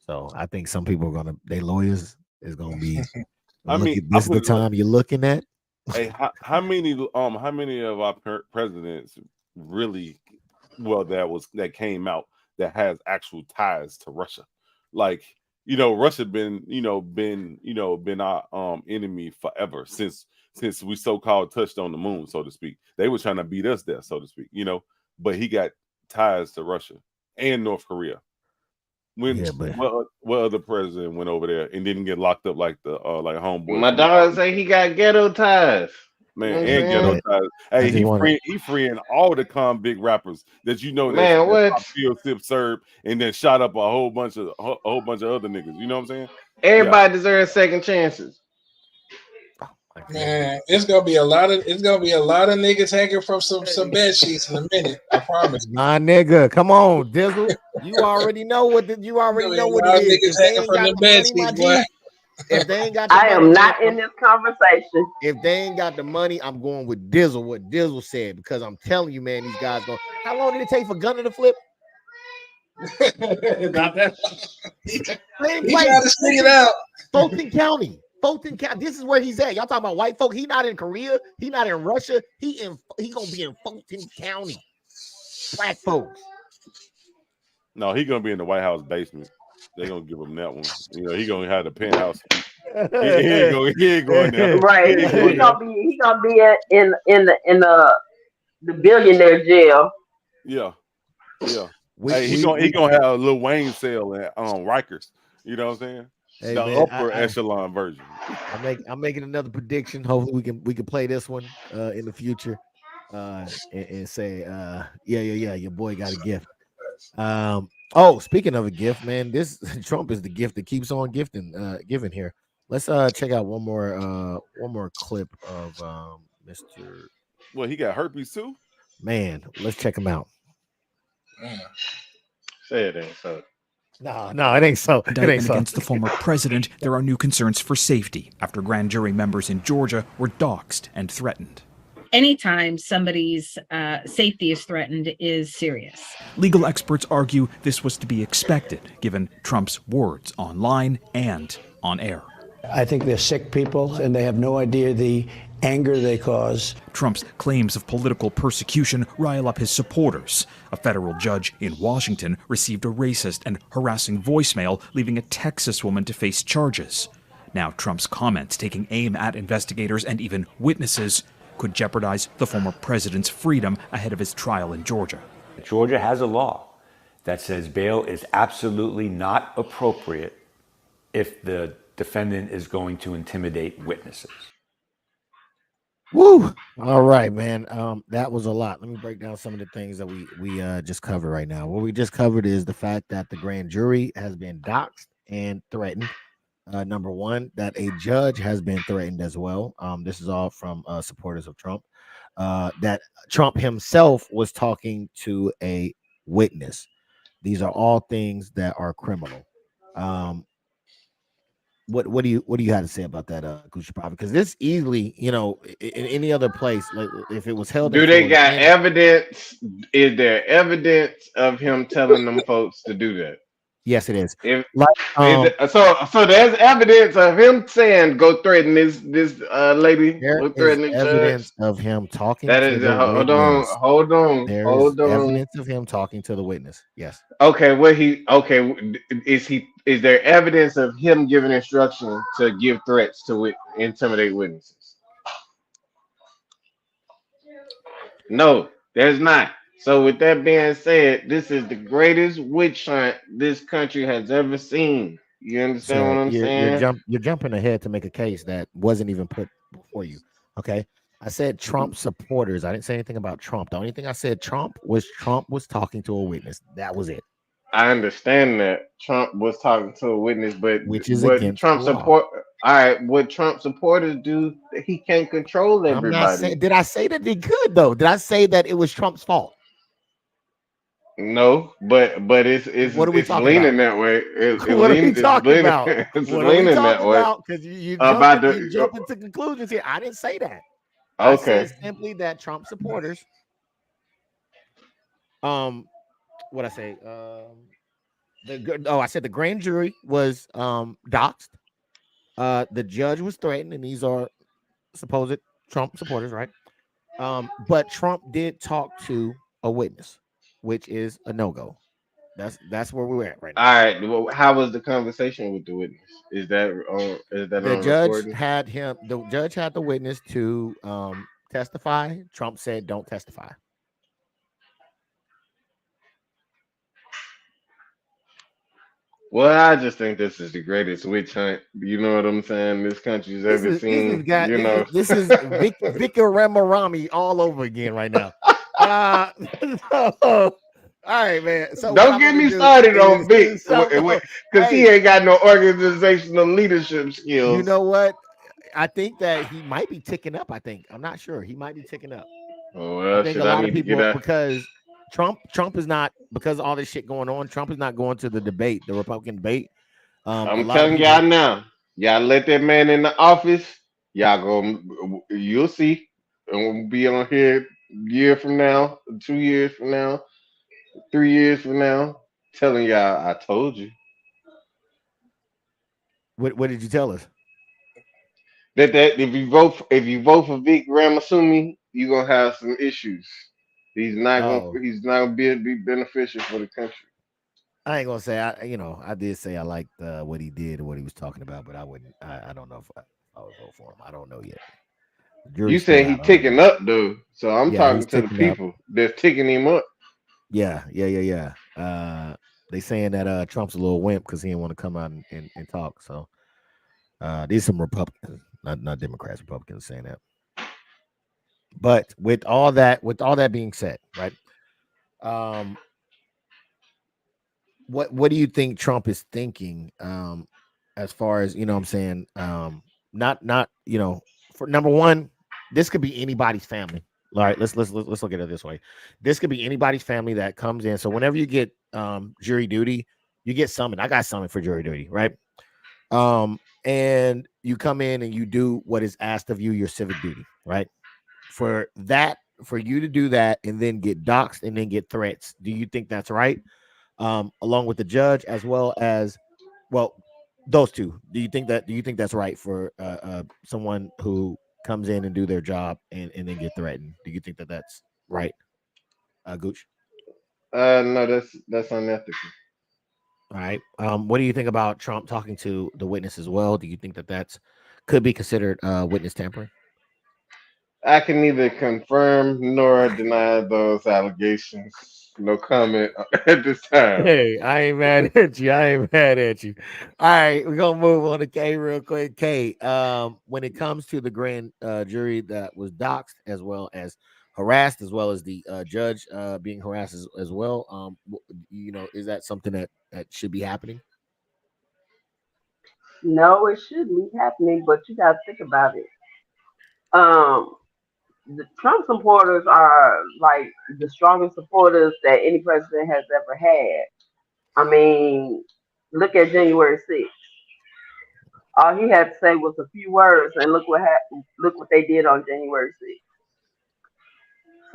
So I think some people are their lawyers is gonna be this is the time you're looking at. Hey, how many of our presidents really that came out that has actual ties to Russia? Like, you know, Russia been our enemy forever since we so-called touched on the moon, so to speak. They were trying to beat us there, so to speak, you know, but he got ties to Russia and North Korea. What other president went over there and didn't get locked up like the like homeboy? My dog say he got ghetto ties. Man, and ghetto ties. Hey, he freeing all the convict rappers that you know that sip served and then shot up a whole bunch of other niggas. You know what I'm saying? Everybody deserves second chances. Man, it's gonna be a lot of niggas hanging from some bed sheets in a minute. I promise. My nigga, come on, Dizzle. You already know what it is. Niggas hanging from the bed sheets, boy. If they ain't got the I money, am not in this conversation. if they ain't got the money, I'm going with Dizzle. What Dizzle said, because I'm telling you, man, these guys go. How long did it take for Gunner to flip? Not that. Same He place. tried to stick it out. Fulton County. Fulton County. This is where he's at. Y'all talking about white folk. He not in Korea. He not in Russia. He gonna be in Fulton County. Black folks. No, he gonna be in the White House basement. They gonna give him that one. You know, he gonna have the penthouse. He ain't going there. Right. He gonna be in the billionaire jail. Yeah. He gonna have a Lil Wayne sale at Rikers. You know what I'm saying? Hey, the man, upper echelon version. I'm making another prediction. Hopefully we can play this one in the future and say yeah, your boy got a gift. Speaking of a gift, man, this Trump is the gift that keeps on giving here. Let's check out one more clip of Mr. Well, he got herpes too. Man, let's check him out. Say it ain't so. No, it ain't so. Indictment against the former president, there are new concerns for safety after grand jury members in Georgia were doxxed and threatened. Anytime somebody's safety is threatened is serious. Legal experts argue this was to be expected, given Trump's words online and on air. I think they're sick people, and they have no idea the anger they cause. Trump's claims of political persecution rile up his supporters. A federal judge in Washington received a racist and harassing voicemail, leaving a Texas woman to face charges. Now Trump's comments, taking aim at investigators and even witnesses, could jeopardize the former president's freedom ahead of his trial in Georgia. Georgia has a law that says bail is absolutely not appropriate if the defendant is going to intimidate witnesses. Woo! All right, man. That was a lot. Let me break down some of the things that we just covered right now. What we just covered is the fact that the grand jury has been doxxed and threatened. Number one, that a judge has been threatened as well. This is all from supporters of Trump. That Trump himself was talking to a witness. These are all things that are criminal. What do you have to say about that, Gucci Prophet? Because this easily, in any other place, like if it was held. Do they got evidence? Is there evidence of him telling them folks to do that? Yes, it is. So there's evidence of him saying, "Go threaten this lady." There is evidence of him talking. That is hold on. There's evidence of him talking to the witness. Yes. Okay. Is there evidence of him giving instruction to give threats to intimidate witnesses? No, there's not. So with that being said, this is the greatest witch hunt this country has ever seen. You understand what I'm saying? You're jumping ahead to make a case that wasn't even put before you. Okay. I said Trump supporters. I didn't say anything about Trump. The only thing I said Trump was talking to a witness. That was it. I understand that Trump was talking to a witness, but which is what against Trump the law. support. All right, what Trump supporters do, he can't control everybody. I'm not saying, did I say that they could though? Did I say that it was Trump's fault? No, but it's what are we leaning about? that way. What are we talking about? It's what leaning that way. Because you jump into conclusions here. I didn't say that. Okay. I said simply that Trump supporters. What I say? I said the grand jury was doxxed. The judge was threatened, and these are supposed Trump supporters, right? But Trump did talk to a witness, which is a no-go. That's where we're at right now. All right. Well, how was the conversation with the witness? Is that the judge had him? The judge had the witness to testify. Trump said, "Don't testify." Well, I just think this is the greatest witch hunt. You know what I'm saying? This country's ever seen. This is Victor Ramarami all over again right now. All right, man. So don't get me started on Vic, because he ain't got no organizational leadership skills. You know what? I think that he might be ticking up. I'm not sure. He might be ticking up. Oh, well, I think a lot of people, because Trump is not, because of all this shit going on, Trump is not going to the debate, the Republican debate. I'm telling y'all now. Y'all let that man in the office. Y'all go. You'll see. And we'll be on here a year from now, 2 years from now, 3 years from now, telling y'all I told you What did you tell us? that if you vote for Vic Ramaswamy, you're gonna have some issues. Oh, He's not gonna be beneficial for the country. I ain't gonna say I did say I liked what he did or what he was talking about, but I wouldn't. I don't know if I would vote for him. I don't know yet. The You jury's still saying he out. I don't ticking know. up though, so I'm Yeah, talking he's to the ticking up. people that's ticking him up. Yeah. They saying that Trump's a little wimp because he didn't want to come out and talk. So these some Republicans, not Democrats, Republicans saying that. But with all that being said, right? Um, what do you think Trump is thinking? As far as what I'm saying, not for number one, this could be anybody's family. All right, let's look at it this way. This could be anybody's family that comes in. So whenever you get jury duty, you get summoned. I got summoned for jury duty, right? And you come in and you do what is asked of you, your civic duty, right? For you to do that and then get doxxed and then get threats, do you think that's right? Along with the judge as well as those two. Do you think that's right for someone who comes in and do their job and then get threatened? Do you think that that's right, Gooch? No, that's unethical. All right. What do you think about Trump talking to the witness as well? Do you think that that's could be considered witness tampering? I can neither confirm nor deny those allegations. No comment at this time. Hey, I ain't mad at you. I ain't mad at you. All right, we're gonna move on to K real quick. K, when it comes to the grand jury that was doxxed as well as harassed, as well as the judge being harassed as well, is that something that should be happening? No, it shouldn't be happening, but you got to think about it. Um, the Trump supporters are like the strongest supporters that any president has ever had. I mean, look at January 6th. All he had to say was a few words, and look what happened. Look what they did on January 6th.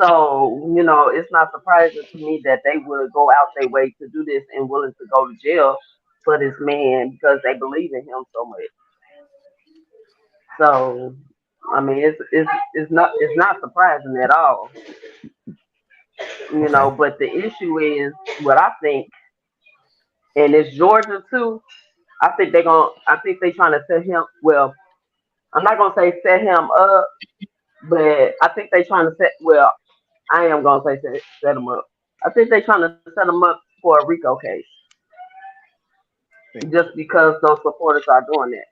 So, it's not surprising to me that they would go out their way to do this and willing to go to jail for this man because they believe in him so much. So, I mean, it's not surprising at all, Okay. But the issue is what I think, and it's Georgia too. I think they trying to set him. Well, I'm not gonna say set him up, but I think they trying to set. Well, I am gonna say set him up. I think they trying to set him up for a Rico case, just because those supporters are doing that.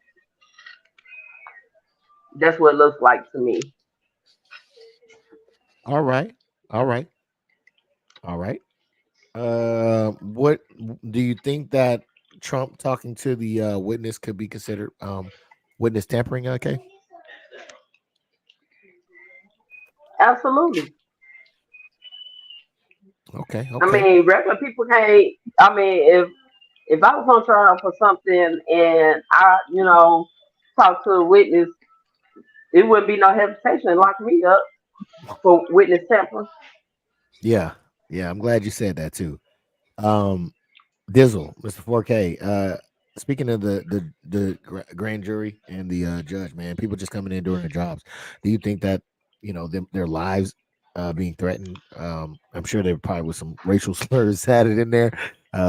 That's what it looks like to me. All right. All right. All right. What do you think that Trump talking to the witness could be considered witness tampering? Okay. Absolutely. Okay. I Okay. mean, regular people can't. I mean, if I was on trial for something and I, talk to a witness, it wouldn't be no hesitation to lock me up for witness tampering. Yeah. Yeah. I'm glad you said that too. Um, Dizzle, Mr. 4K. Speaking of the grand jury and the judge, man, people just coming in doing their jobs. Do you think that their lives being threatened? I'm sure there probably was some racial slurs added in there.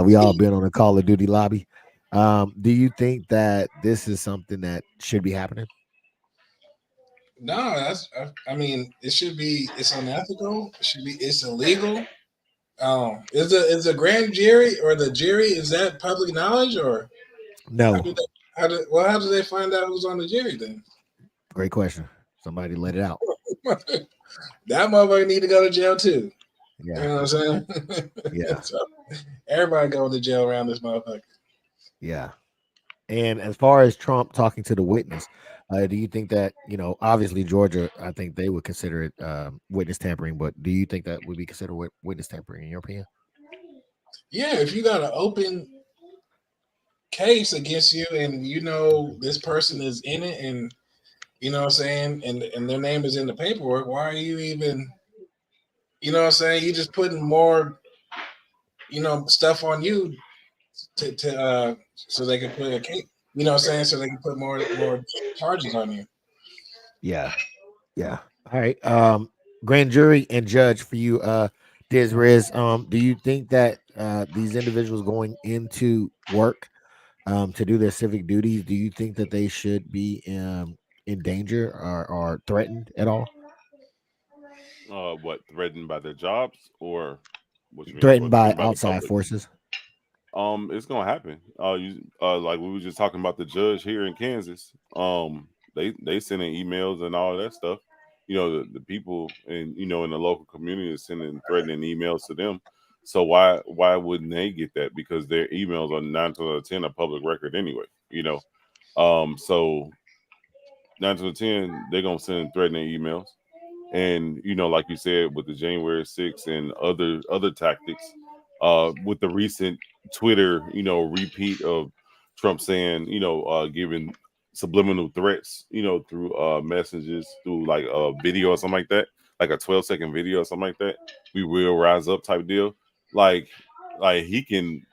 We all been on a Call of Duty lobby. Do you think that this is something that should be happening? No, I mean, it should be. It's unethical. It's illegal. Is the grand jury or the jury, is that public knowledge, or No. how did they find out who's on the jury then? Great question. Somebody let it out. That motherfucker need to go to jail too. Yeah. You know what I'm saying? Yeah. So, everybody going to jail around this motherfucker. Yeah. And as far as Trump talking to the witness, do you think that, obviously Georgia, I think they would consider it witness tampering, but do you think that would be considered witness tampering in your opinion? Yeah, if you got an open case against you, and you know this person is in it, and you know what I'm saying, and their name is in the paperwork, why are you even, you know what I'm saying, you just putting more, you know, stuff on you to so they can put a case, you know what I'm saying, so they can put more charges on you. Yeah. Yeah. All right. Grand jury and judge for you, Diz Riz. Do you think that these individuals going into work to do their civic duties, do you think that they should be in danger or threatened at all? What, threatened by their jobs, or what you mean? Threatened What, by threatened by the outside public? forces? It's gonna happen. Like we were just talking about the judge here in Kansas. They sending emails and all that stuff. You know, the people and in the local community is sending threatening emails to them. So why wouldn't they get that? Because their emails are 9 to 10 a public record anyway. So 9 to 10 they're gonna send threatening emails. And like you said, with the January 6th and other tactics, with the recent Twitter, repeat of Trump saying, giving subliminal threats, through messages, through like a video or something like that, like a 12-second video or something like that. We will rise up type deal. Like he can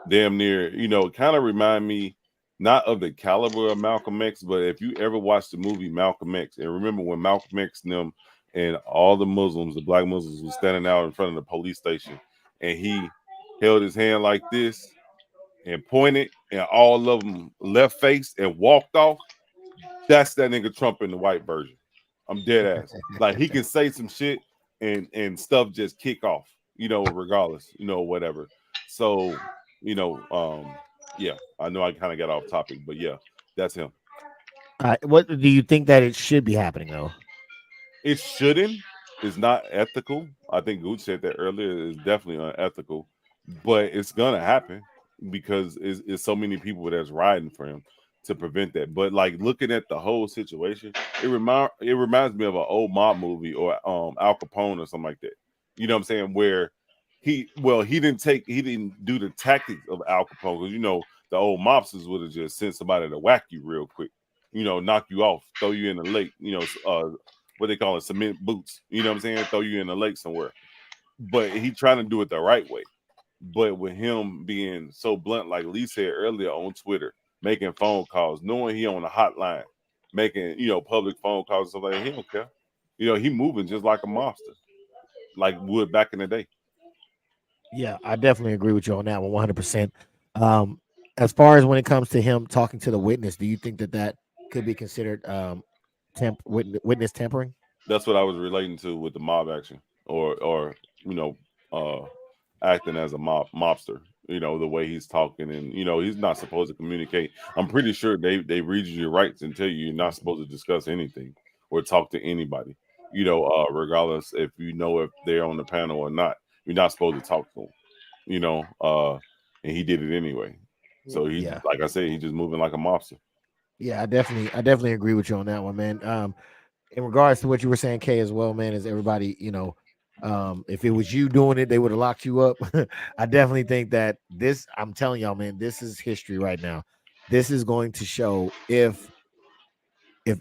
damn near, kind of remind me not of the caliber of Malcolm X, but if you ever watched the movie Malcolm X, and remember when Malcolm X and them and all the Muslims, the black Muslims, was standing out in front of the police station, and he held his hand like this and pointed, and all of them left face and walked off. That's that nigga Trump in the white version. I'm dead ass. Like he can say some shit and stuff just kick off, regardless, whatever. So, yeah, I know I kind of got off topic, but yeah, that's him. What do you think that it should be happening though? It shouldn't. It's not ethical. I think Gooch said that earlier. It's definitely unethical, but it's gonna happen because it's so many people that's riding for him to prevent that. But like looking at the whole situation, it reminds me of an old mob movie or Al Capone or something like that. You know what I'm saying? Where he didn't do the tactics of Al Capone, because the old mobsters would have just sent somebody to whack you real quick, knock you off, throw you in the lake, what they call it, cement boots. You know what I'm saying? Throw you in the lake somewhere. But he trying to do it the right way. But with him being so blunt, like Lee said earlier on Twitter, making phone calls, knowing he on a hotline, making public phone calls and stuff like that, he don't care. He moving just like a monster, like would back in the day. Yeah, I definitely agree with you on that one, 100%. As far as when it comes to him talking to the witness, do you think that that could be considered witness tampering? That's what I was relating to with the mob action, or acting as a mobster. The way he's talking, and he's not supposed to communicate. I'm pretty sure they read you your rights and tell you you're not supposed to discuss anything or talk to anybody. Regardless if if they're on the panel or not, you're not supposed to talk to them. And he did it anyway. So he, Yeah. like I said, he's just moving like a mobster. Yeah, I definitely agree with you on that one, man. In regards to what you were saying, Kay, as well, man, is everybody, if it was you doing it, they would have locked you up. I definitely think that I'm telling y'all, man, this is history right now. This is going to show if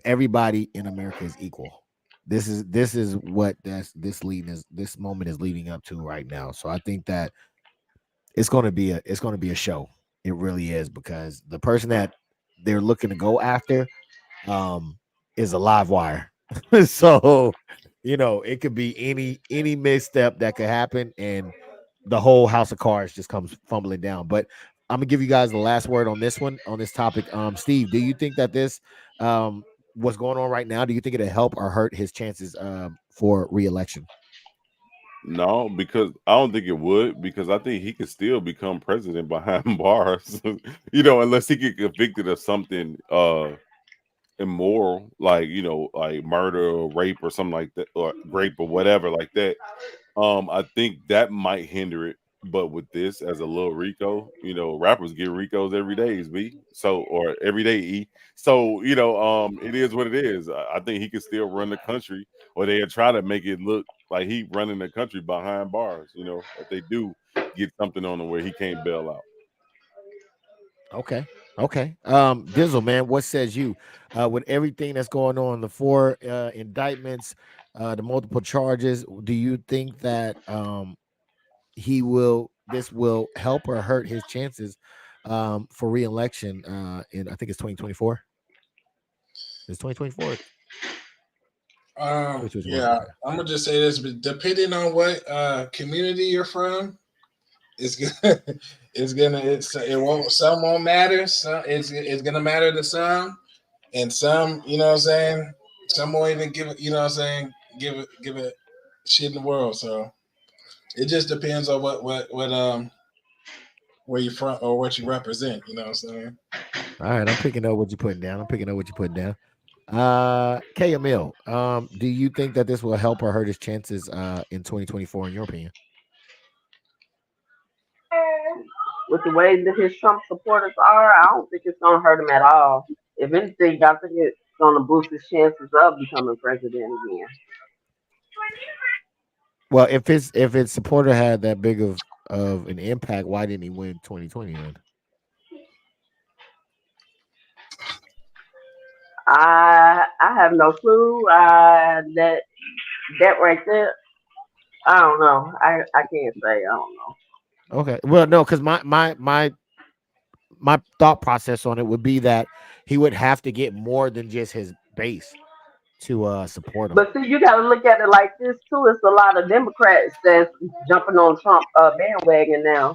everybody in America is equal. This is what this moment is leading up to right now. So I think that it's going to be a show. It really is, because the person that they're looking to go after is a live wire. So it could be any misstep that could happen, and the whole house of cards just comes fumbling down. But I'm gonna give you guys the last word on this topic. Steve, do you think that this what's going on right now, do you think it'll help or hurt his chances for re-election? No, because I don't think it would, because I think he could still become president behind bars, unless he get convicted of something immoral, like like murder or rape or something like that, or rape or whatever like that. I think that might hinder it. But with this as a little Rico, rappers get Ricos every day, B. So, or every day, E. So, it is what it is. I think he can still run the country, or they try to make it look like he running the country behind bars, if they do get something on him where he can't bail out. Okay. Okay. Dizzle, man, what says you? With everything that's going on, the 4 indictments, the multiple charges, do you think that this will help or hurt his chances for reelection in, I think it's 2024? It's 2024. 2024. Yeah, Okay. I'm gonna just say this, but depending on what community you're from, it's gonna, it won't, some won't matter. Some it's gonna matter to some, and some, you know what I'm saying, some won't even give it, you know what I'm saying, give it shit in the world. So it just depends on what where you're from or what you represent. You know what I'm saying? All right, I'm picking up what you're putting down. KML, do you think that this will help or hurt his chances in 2024, in your opinion? With the way that his Trump supporters are, I don't think it's gonna hurt him at all. If anything, I think it's gonna boost his chances of becoming president again. Well, if his supporter had that big of an impact, why didn't he win 2020 then? I have no clue. That right there, I don't know. I can't say. I don't know. Okay. Well, no, because my thought process on it would be that he would have to get more than just his base to support him. But see, you got to look at it like this too. It's a lot of Democrats that's jumping on Trump bandwagon now.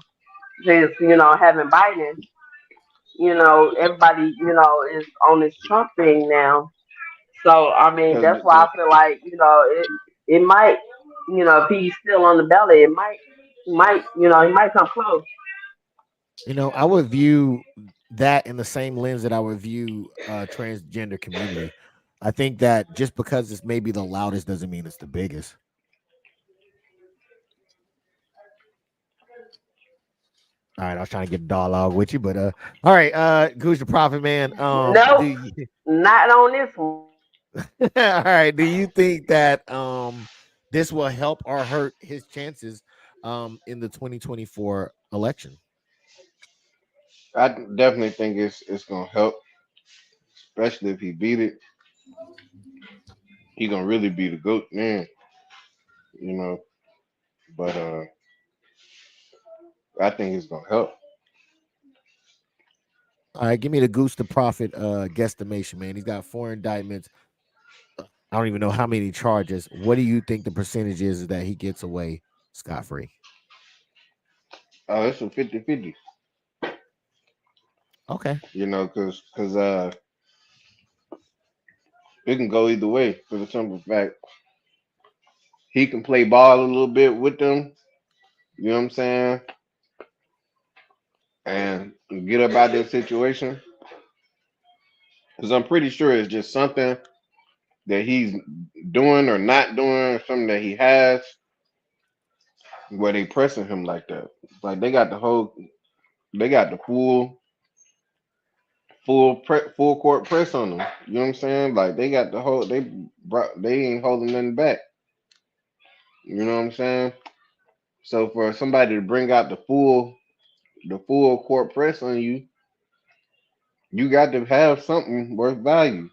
Just having Biden. Everybody is on this Trump thing now. So I mean, Cause that's why I feel like it might if he's still on the ballot, it might he might come close. I would view that in the same lens that I would view transgender community. I think that just because it's maybe the loudest doesn't mean it's the biggest. All right, I was trying to get a dialogue with you, but all right, Goose the Prophet, man. No, not on this one. All right, do you think that this will help or hurt his chances in the 2024 election? I definitely think it's gonna help, especially if he beat it. He gonna really be the goat man, you know. But I think it's gonna help. All right, give me the Goose the Prophet guesstimation, man. He's got 4 indictments. I don't even know how many charges. What do you think the percentage is that he gets away scot-free? Oh, it's a 50-50. Okay. Because it can go either way. For the simple fact, he can play ball a little bit with them. You know what I'm saying? And get up out of that situation. Because I'm pretty sure it's just something that he's doing or not doing, something that he has, where they pressing him like that. Like they got the full court press on them. You know what I'm saying? Like they got the whole they ain't holding nothing back. You know what I'm saying? So for somebody to bring out the full court press on you, you got to have something worth value,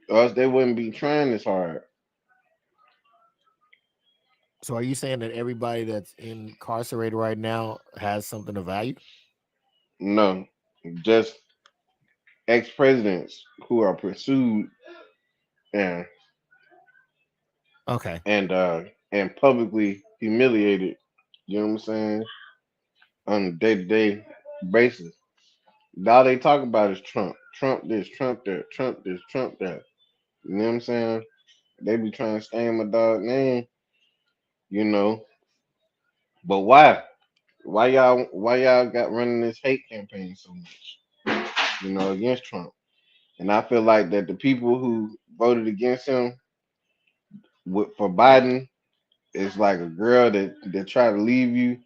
or else they wouldn't be trying this hard. So are you saying that everybody that's incarcerated right now has something of value? No, just ex-presidents who are pursued and Okay. And publicly humiliated. You know what I'm saying? On a day-to-day basis. All they talk about is Trump. Trump this, Trump that, Trump this, Trump that. You know what I'm saying? They be trying to stain my dog name, you know. But why? Why y'all got running this hate campaign so much? Against Trump. And I feel like that the people who voted against him for Biden is like a girl that try to leave you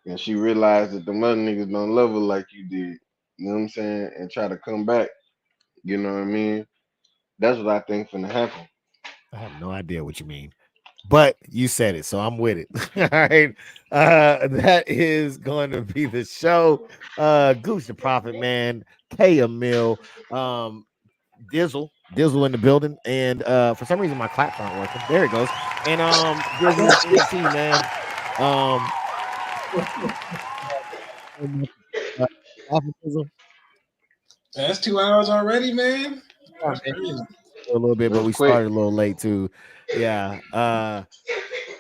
and she realized that the mother niggas don't love her like you did. You know what I'm saying? And try to come back. You know what I mean? That's what I think finna happen. I have no idea what you mean. but you said it, so I'm with it. All right. That is going to be the show. Goose the Prophet, man, K Emil, Dizzle in the building, and for some reason my claps aren't working. There it goes. And Dizzle ENT, man. That's 2 hours already, man. That's A crazy. little bit, but That's we quick. started a little late too. Yeah. I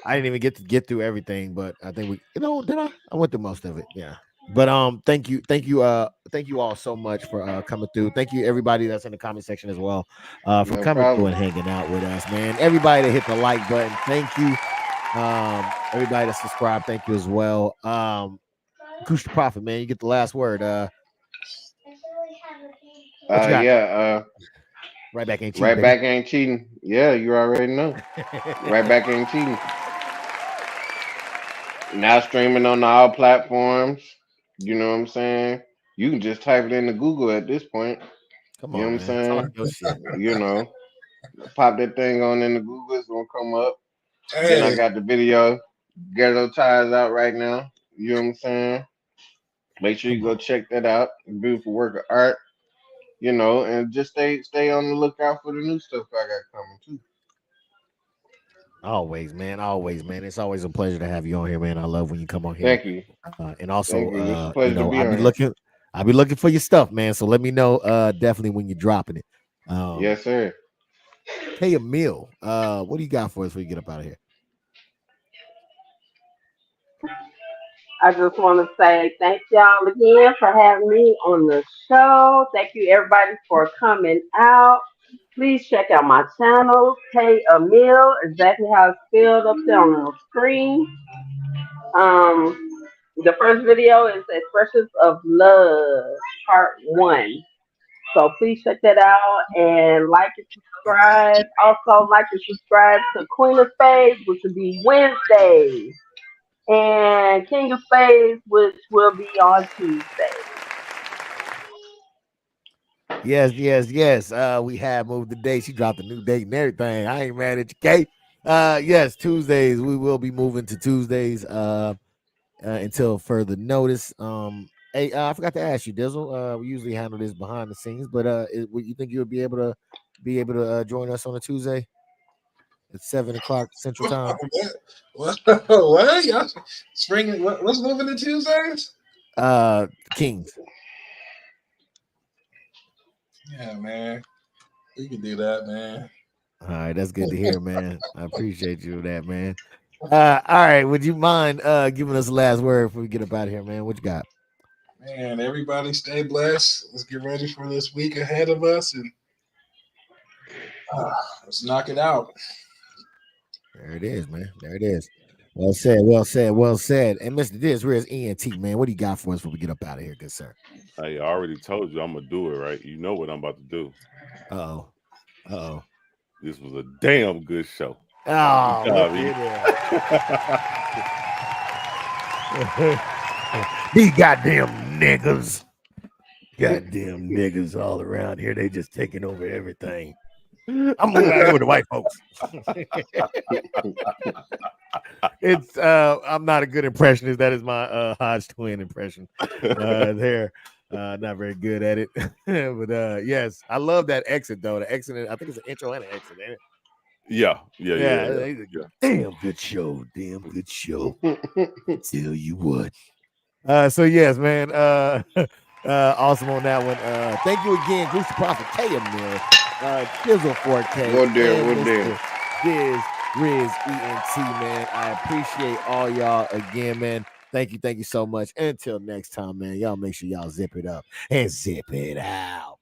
didn't even get through everything, but I think we, did I? I went through most of it. Yeah. But thank you all so much for coming through. Thank you everybody that's in the comment section as well for No coming through problem. and hanging out with us, man. Everybody that hit the like button, thank you. Everybody that subscribed, thank you as well. Goose the Prophet, man, you get the last word. What you got? Yeah. Right back ain't cheating, Right baby. back ain't cheating. Yeah, you already know. Right back ain't cheating. Now streaming on all platforms. You know what I'm saying? You can just type it into Google at this point. Come You know on, what I'm man. Talk saying? your shit. You know, pop that thing on into Google, it's gonna come up. Then I Hey, got the video, Ghetto Ties out right now. You know what I'm saying? Make sure you go check that out. Beautiful work of art. You know, and just stay on the lookout for the new stuff I got coming too. Always, man. Always, man. It's always a pleasure to have you on here, man. I love when you come on here. Thank you. And also, Thank you. It's a pleasure to be on here. I'll be looking for your stuff, man. So let me know definitely when you're dropping it. Yes, sir. Hey, Emil, what do you got for us before you get up out of here? I just want to say thank y'all again for having me on the show. Thank you everybody for coming out. Please check out my channel, K Emil, exactly how it's spelled up there on the screen. The first video is Expressions of Love, Part 1. So please check that out and like and subscribe. Also like and subscribe to Queen of Spades, which will be Wednesday, and King of Spades, which will be on Tuesday. Yes. We have moved the date. She dropped a new date and everything. I ain't mad at you, Kate. Yes, Tuesdays. We will be moving to Tuesdays until further notice. Hey, I forgot to ask you, Dizzle. We usually handle this behind the scenes, but you think you would be able to join us on a Tuesday at 7:00 Central Time? What? What? Y'all spring? What's moving to Tuesdays? Kings. Yeah, man. We can do that, man. All right, that's good to hear, man. I appreciate you for that, man. All right, would you mind giving us the last word before we get up out of here, man? What you got? Man, everybody stay blessed. Let's get ready for this week ahead of us, and let's knock it out. There it is, man. There it is. Well said. And Mr. Diz, where's ENT, man? What do you got for us before we get up out of here, good sir? I already told you I'm gonna do it, right? You know what I'm about to do. Uh-oh. This was a damn good show. Oh, look these goddamn niggas. Goddamn niggas all around here. They just taking over everything. I'm moving out here with the white folks. It's I'm not a good impressionist. That is my Hodge twin impression. There. Not very good at it. But yes, I love that exit though. The exit, I think it's an intro and an exit, ain't it? Yeah. Damn good show. Tell you what. So yes, man. Awesome on that one. Thank you again, Goose the Prophet, K Emil, Dizzle 4K, What there? Diz, Riz, ENT, man. I appreciate all y'all again, man. Thank you so much. Until next time, man. Y'all make sure y'all zip it up and zip it out.